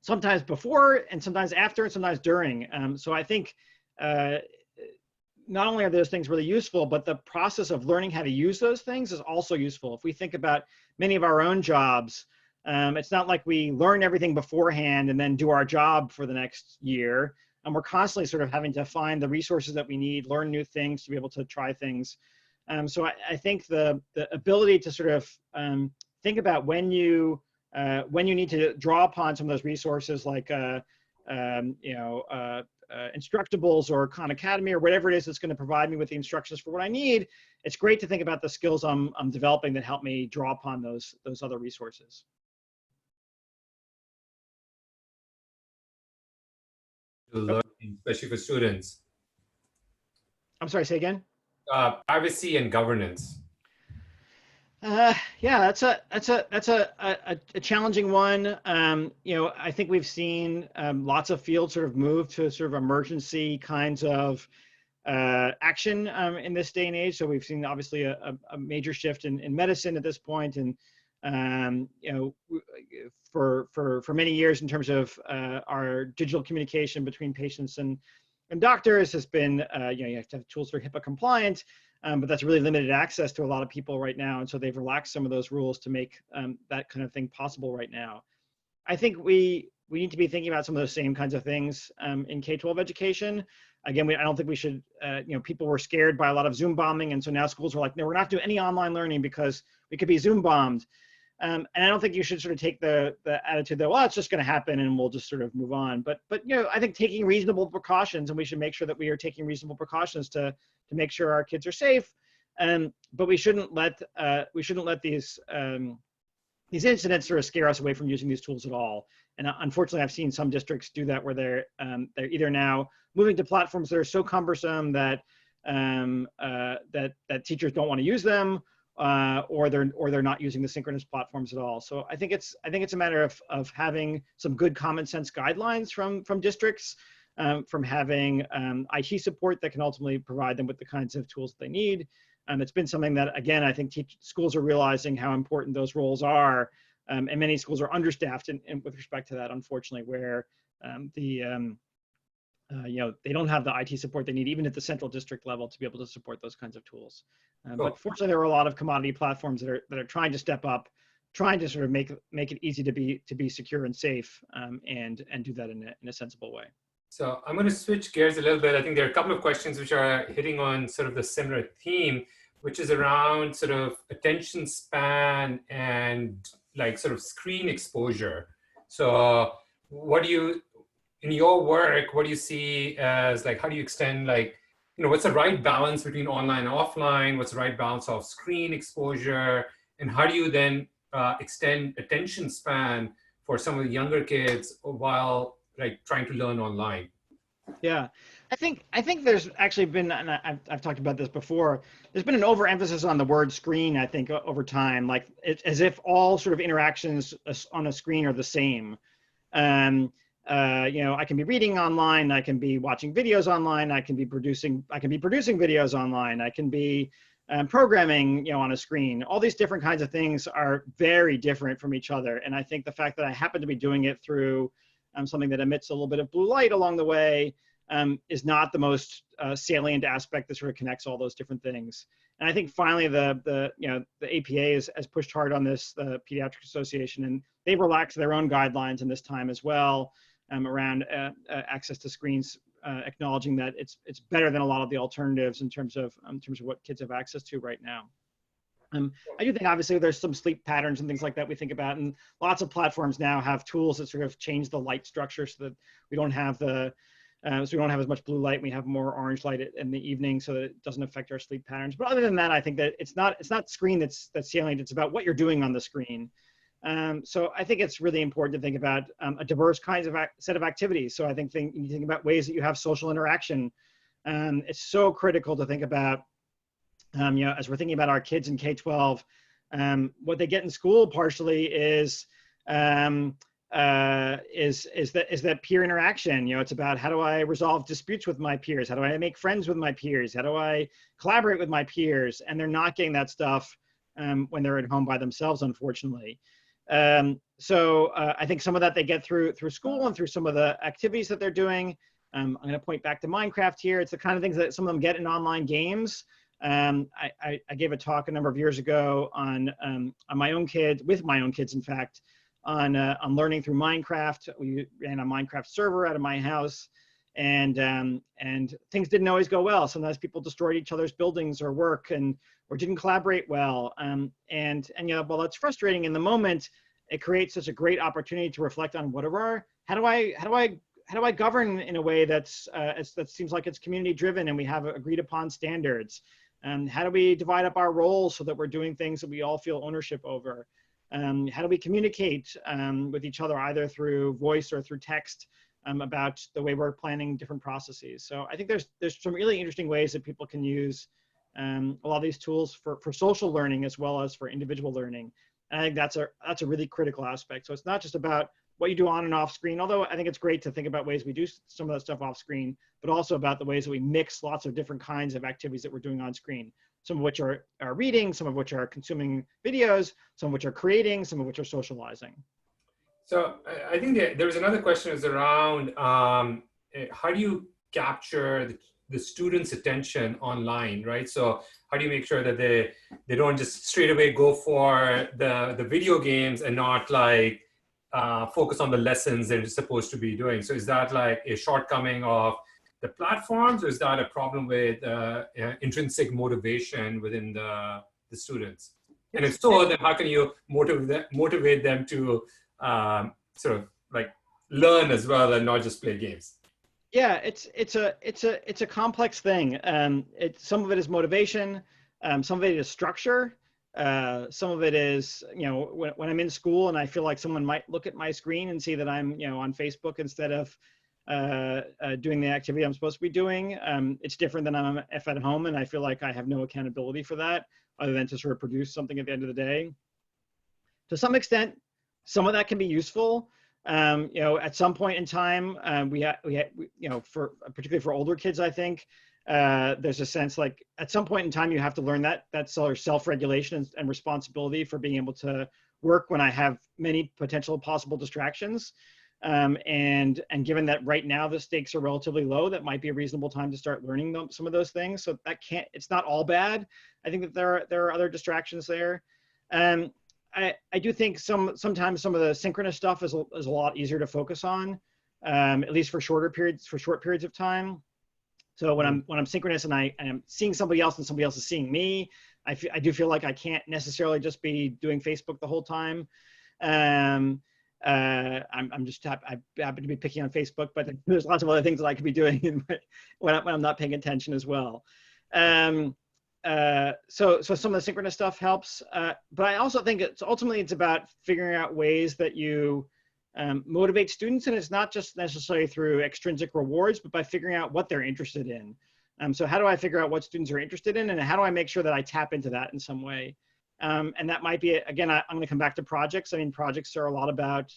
Sometimes before and sometimes after and sometimes during. So I think not only are those things really useful, but the process of learning how to use those things is also useful. If we think about many of our own jobs, it's not like we learn everything beforehand and then do our job for the next year. And we're constantly sort of having to find the resources that we need, learn new things to be able to try things. So I think the ability to sort of think about when you need to draw upon some of those resources, like Instructables or Khan Academy or whatever it is that's going to provide me with the instructions for what I need, it's great to think about the skills I'm developing that help me draw upon those other resources. Learning, especially for students. I'm sorry, say again? Privacy and governance. Yeah, that's a challenging one. I think we've seen lots of fields sort of move to sort of emergency kinds of action in this day and age. So we've seen obviously a major shift in medicine at this point, and for many years in terms of our digital communication between patients and doctors has been you have to have tools that are HIPAA compliant. But that's really limited access to a lot of people right now. And so they've relaxed some of those rules to make that kind of thing possible right now. I think we need to be thinking about some of those same kinds of things in K-12 education. Again, I don't think we should, people were scared by a lot of Zoom bombing. And so now schools are like, no, we're not doing any online learning because we could be Zoom bombed. And I don't think you should sort of take the attitude that, well, it's just going to happen and we'll just sort of move on. But I think taking reasonable precautions, and we should make sure that we are taking reasonable precautions to make sure our kids are safe. But we shouldn't let these incidents sort of scare us away from using these tools at all. And unfortunately, I've seen some districts do that where they're either now moving to platforms that are so cumbersome that that teachers don't want to use them, or they're not using the synchronous platforms at all. So I think it's a matter of having some good common sense guidelines from districts, from having IT support that can ultimately provide them with the kinds of tools that they need. It's been something that, again, I think schools are realizing how important those roles are, and many schools are understaffed with respect to that, unfortunately, where they don't have the IT support they need, even at the central district level, to be able to support those kinds of tools. But fortunately, there are a lot of commodity platforms that are trying to step up, trying to sort of make it easy to be secure and safe, and do that in a sensible way. So I'm going to switch gears a little bit. I think there are a couple of questions which are hitting on sort of the similar theme, which is around sort of attention span and like sort of screen exposure. So in your work, what do you see as like, how do you extend what's the right balance between online and offline? What's the right balance of screen exposure? And how do you then extend attention span for some of the younger kids while trying to learn online? Yeah, I think there's actually been, and I've talked about this before, there's been an overemphasis on the word screen, I think, over time, as if all sort of interactions on a screen are the same. I can be reading online, I can be watching videos online, I can be producing videos online, I can be programming, on a screen. All these different kinds of things are very different from each other. And I think the fact that I happen to be doing it through something that emits a little bit of blue light along the way is not the most salient aspect that sort of connects all those different things. And I think finally the APA has pushed hard on this, the Pediatric Association, and they've relaxed their own guidelines in this time as well around access to screens, acknowledging that it's better than a lot of the alternatives in terms of what kids have access to right now. I do think obviously there's some sleep patterns and things like that we think about, and lots of platforms now have tools that sort of change the light structure so that we don't have as much blue light, and we have more orange light in the evening so that it doesn't affect our sleep patterns. But other than that, I think that it's not screen that's salient, it's about what you're doing on the screen. So I think it's really important to think about a diverse kinds of set of activities. So I think you think about ways that you have social interaction. It's so critical to think about, as we're thinking about our kids in K-12, what they get in school partially is that peer interaction. It's about, how do I resolve disputes with my peers? How do I make friends with my peers? How do I collaborate with my peers? And they're not getting that stuff when they're at home by themselves, unfortunately. So I think some of that they get through school and through some of the activities that they're doing. I'm going to point back to Minecraft here. It's the kind of things that some of them get in online games. I gave a talk a number of years ago on my own kids, with my own kids, in fact, on learning through Minecraft. We ran a Minecraft server out of my house, and things didn't always go well. Sometimes people destroyed each other's buildings or work, or didn't collaborate well. And while that's frustrating in the moment, it creates such a great opportunity to reflect on how do I how do I govern in a way that seems like it's community driven and we have agreed upon standards? How do we divide up our roles so that we're doing things that we all feel ownership over? How do we communicate with each other either through voice or through text about the way we're planning different processes? So I think there's some really interesting ways that people can use a lot of these tools for social learning as well as for individual learning. And I think that's a really critical aspect. So it's not just about what you do on and off screen, although I think it's great to think about ways we do some of that stuff off screen, but also about the ways that we mix lots of different kinds of activities that we're doing on screen. Some of which are reading, some of which are consuming videos, some of which are creating, some of which are socializing. So I think there was another question is around how do you capture the students' attention online, right? So how do you make sure that they don't just straight away go for the video games and not like focus on the lessons they're supposed to be doing? So is that like a shortcoming of the platforms, or is that a problem with intrinsic motivation within the students? And if so, then how can you motivate them to sort of like learn as well and not just play games? Yeah, it's a complex thing. Some of it is motivation, some of it is structure. Some of it is, when I'm in school and I feel like someone might look at my screen and see that I'm, on Facebook instead of doing the activity I'm supposed to be doing. It's different than I'm at home, and I feel like I have no accountability for that other than to sort of produce something at the end of the day. To some extent, some of that can be useful. At some point in time, particularly for older kids, I think, there's a sense like at some point in time you have to learn that sort of self-regulation and responsibility for being able to work when I have many potential possible distractions. And given that right now the stakes are relatively low, that might be a reasonable time to start learning some of those things. So it's not all bad. I think that there are other distractions there. I do think sometimes some of the synchronous stuff is a lot easier to focus on, at least for short periods of time. So when I'm synchronous and I'm seeing somebody else and somebody else is seeing me, I do feel like I can't necessarily just be doing Facebook the whole time. I happen to be picking on Facebook, but there's lots of other things that I could be doing when I'm not paying attention as well. So some of the synchronous stuff helps, but I also think ultimately it's about figuring out ways that you motivate students, and it's not just necessarily through extrinsic rewards, but by figuring out what they're interested in. So how do I figure out what students are interested in, and how do I make sure that I tap into that in some way? And that might be, again, I'm going to come back to projects. I mean, projects are a lot about,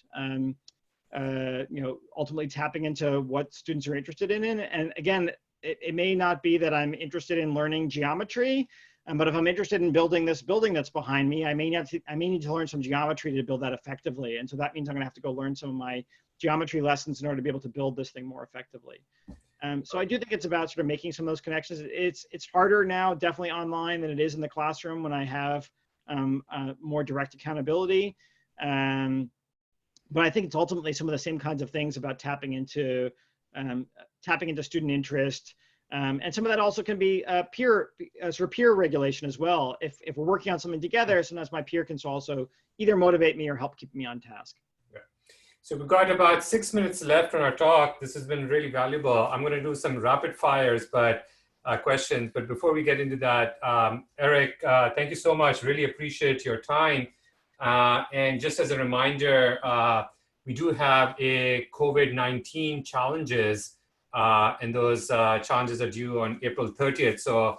ultimately tapping into what students are interested in. And again, it may not be that I'm interested in learning geometry, but if I'm interested in building this building that's behind me, I may need to learn some geometry to build that effectively. And so that means I'm going to have to go learn some of my geometry lessons in order to be able to build this thing more effectively. So I do think it's about sort of making some of those connections. It's harder now, definitely online, than it is in the classroom when I have more direct accountability. But I think it's ultimately some of the same kinds of things about tapping into student interest. And some of that also can be peer regulation as well. If we're working on something together, sometimes my peer can also either motivate me or help keep me on task. Yeah. So we've got about 6 minutes left on our talk. This has been really valuable. I'm going to do some rapid fires, questions. But before we get into that, Eric, thank you so much. Really appreciate your time. And just as a reminder, we do have a COVID-19 challenges, and those challenges are due on April 30th. So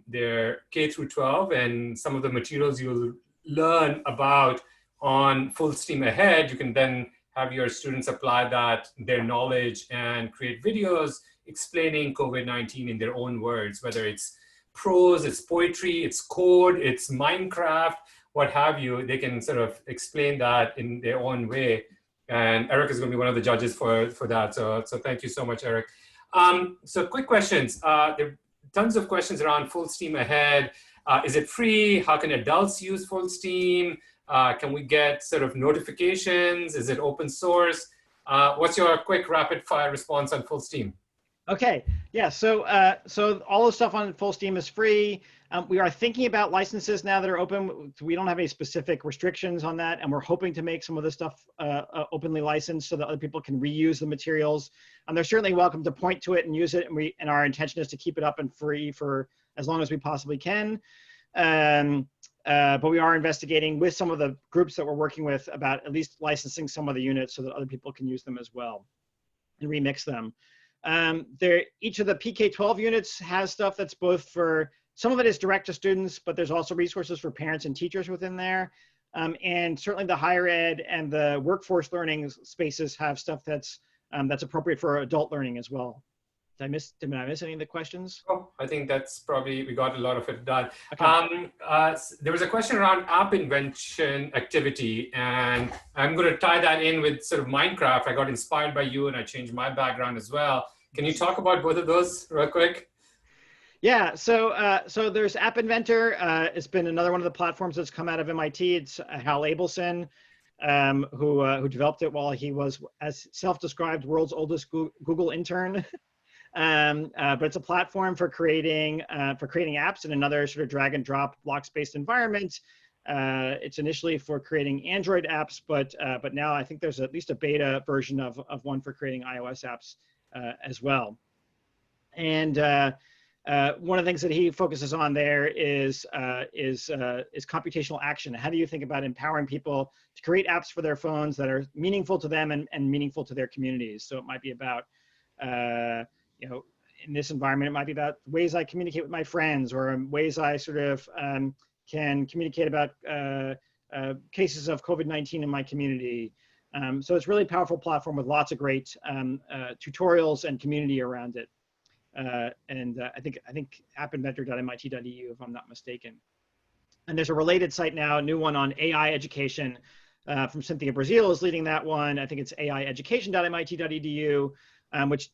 they're K through 12, and some of the materials you'll learn about on Full Steam Ahead, you can then have your students apply their knowledge and create videos explaining COVID-19 in their own words, whether it's prose, it's poetry, it's code, it's Minecraft, what have you. They can sort of explain that in their own way. And Eric is going to be one of the judges for that. So thank you so much, Eric. So quick questions. There are tons of questions around Full Steam Ahead. Is it free? How can adults use Full Steam? Can we get sort of notifications? Is it open source? What's your quick rapid fire response on Full Steam? Okay, yeah, so all the stuff on Full Steam is free. We are thinking about licenses now that are open. We don't have any specific restrictions on that, and we're hoping to make some of this stuff openly licensed so that other people can reuse the materials. They're certainly welcome to point to it and use it, and our intention is to keep it up and free for as long as we possibly can. But we are investigating with some of the groups that we're working with about at least licensing some of the units so that other people can use them as well and remix them. Each of the PK-12 units has stuff that's both for, some of it is direct to students, but there's also resources for parents and teachers within there. And certainly the higher ed and the workforce learning spaces have stuff that's appropriate for adult learning as well. Did I miss any of the questions? Oh, I think that's probably, we got a lot of it done. Okay. There was a question around app invention activity, and I'm going to tie that in with sort of Minecraft. I got inspired by you and I changed my background as well. Can you talk about both of those real quick? Yeah, so there's App Inventor. It's been another one of the platforms that's come out of MIT. It's Hal Abelson, who developed it while he was, as self-described, world's oldest Google intern. But it's a platform for creating apps in another sort of drag and drop blocks-based environment. It's initially for creating Android apps, but now I think there's at least a beta version of one for creating iOS apps as well. And one of the things that he focuses on there is computational action. How do you think about empowering people to create apps for their phones that are meaningful to them and meaningful to their communities? So it might be about you know, in this environment, it might be about ways I communicate with my friends, or ways I sort of can communicate about cases of COVID-19 in my community. So it's a really powerful platform with lots of great tutorials and community around it. I think appinventor.mit.edu, if I'm not mistaken. And there's a related site now, a new one on AI education from Cynthia Brazil is leading that one. I think it's aieducation.mit.edu. Which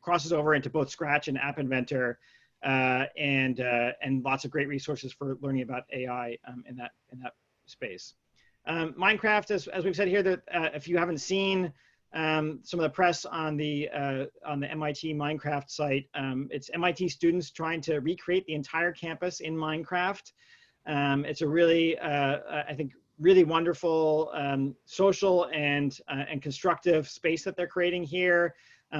crosses over into both Scratch and App Inventor, and lots of great resources for learning about AI in that space. Minecraft, as we've said here, that if you haven't seen some of the press on the MIT Minecraft site, it's MIT students trying to recreate the entire campus in Minecraft. It's a really, I think, really wonderful social and constructive space that they're creating here.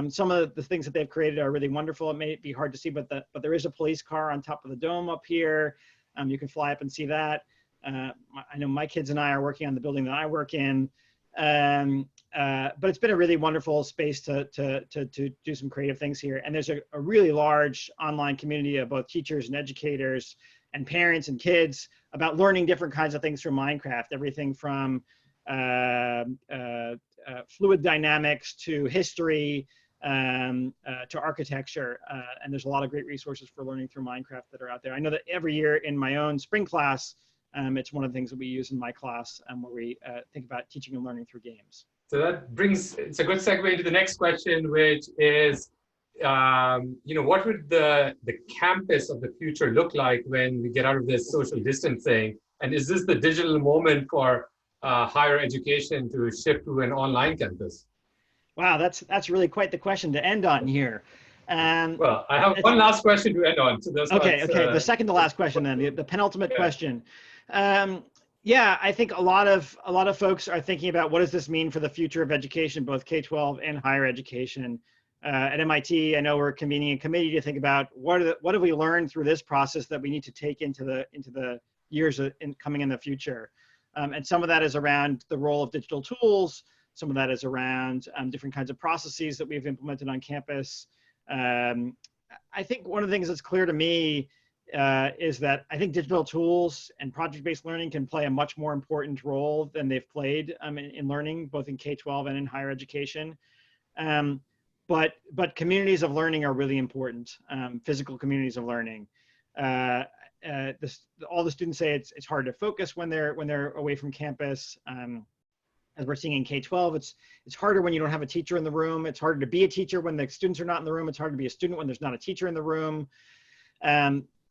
Some of the things that they've created are really wonderful. It may be hard to see, but there is a police car on top of the dome up here. You can fly up and see that. I know my kids and I are working on the building that I work in. But it's been a really wonderful space to do some creative things here. And there's a really large online community of both teachers and educators and parents and kids about learning different kinds of things from Minecraft, everything from fluid dynamics to history, to architecture, and there's a lot of great resources for learning through Minecraft that are out there. I know that every year in my own spring class, it's one of the things that we use in my class where we think about teaching and learning through games. So that brings, it's a good segue into the next question, which is, what would the campus of the future look like when we get out of this social distancing? And is this the digital moment for higher education to shift to an online campus? Wow, that's really quite the question to end on here. Well, I have one last question to end on. So okay. The second to last question then, the penultimate question. Yeah, I think a lot of folks are thinking about what does this mean for the future of education, both K-12 and higher education. At MIT, I know we're convening a committee to think about what have we learned through this process that we need to take into the years coming in the future. And some of that is around the role of digital tools. Some of that is around different kinds of processes that we've implemented on campus. I think one of the things that's clear to me is that I think digital tools and project-based learning can play a much more important role than they've played in learning, both in K-12 and in higher education. But communities of learning are really important, physical communities of learning. All the students say it's hard to focus when they're away from campus. As we're seeing in K-12, it's harder when you don't have a teacher in the room. It's harder to be a teacher when the students are not in the room. It's hard to be a student when there's not a teacher in the room.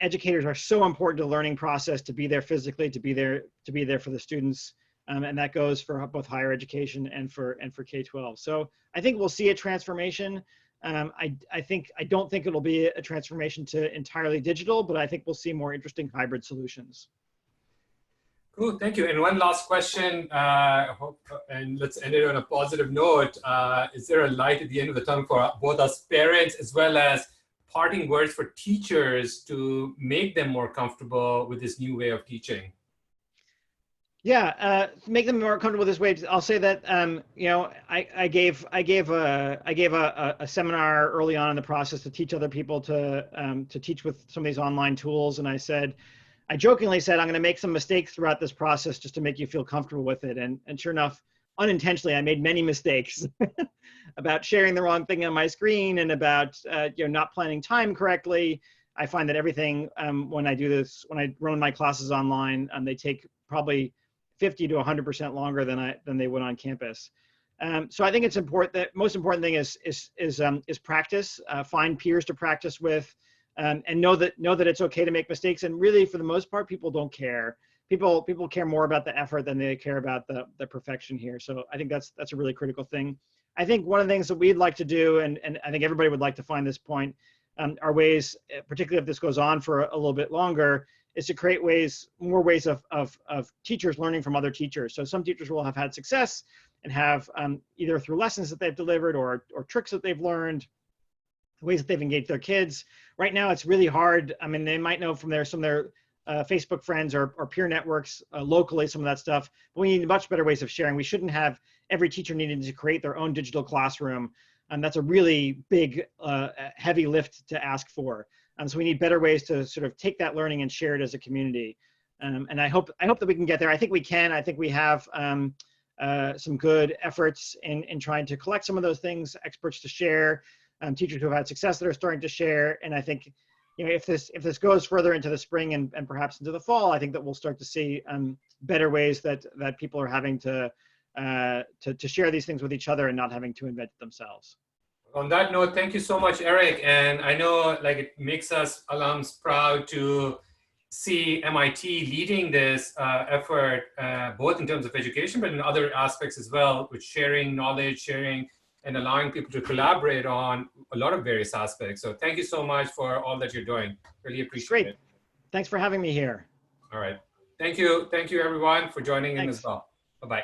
Educators are so important to the learning process, to be there physically, to be there for the students. And that goes for both higher education and for K-12. So I think we'll see a transformation. I don't think it'll be a transformation to entirely digital, but I think we'll see more interesting hybrid solutions. Cool, thank you. And one last question, and let's end it on a positive note. Is there a light at the end of the tunnel for both us parents as well as parting words for teachers to make them more comfortable with this new way of teaching? Yeah, make them more comfortable this way. I'll say that you know, I gave a seminar early on in the process to teach other people to teach with some of these online tools, and I jokingly said I'm going to make some mistakes throughout this process just to make you feel comfortable with it, and sure enough, unintentionally, I made many mistakes about sharing the wrong thing on my screen and about you know, not planning time correctly. I find that everything when I do this, when I run my classes online, they take probably 50 to 100% longer than they would on campus. So I think it's important that most important thing is practice. Find peers to practice with, and know that it's okay to make mistakes. And really, for the most part, people don't care. People care more about the effort than they care about the perfection here. So I think that's a really critical thing. I think one of the things that we'd like to do, and I think everybody would like to find this point, are ways, particularly if this goes on for a little bit longer, is to create more ways of teachers learning from other teachers. So some teachers will have had success and have either through lessons that they've delivered or tricks that they've learned, ways that they've engaged their kids. Right now, it's really hard. I mean, they might know from some of their Facebook friends or peer networks locally, some of that stuff, but we need much better ways of sharing. We shouldn't have every teacher needing to create their own digital classroom. And that's a really big, heavy lift to ask for. So we need better ways to sort of take that learning and share it as a community. And I hope that we can get there. I think we can. I think we have some good efforts in trying to collect some of those things, experts to share, teachers who have had success that are starting to share. And I think, you know, if this goes further into the spring and perhaps into the fall, I think that we'll start to see better ways that people are having to share these things with each other and not having to invent it themselves. On that note, thank you so much, Eric. And I know like it makes us alums proud to see MIT leading this effort, both in terms of education, but in other aspects as well, with sharing knowledge, sharing, and allowing people to collaborate on a lot of various aspects. So thank you so much for all that you're doing. Really appreciate it. Thanks for having me here. All right. Thank you. Thank you, everyone, for joining in as well. Bye-bye.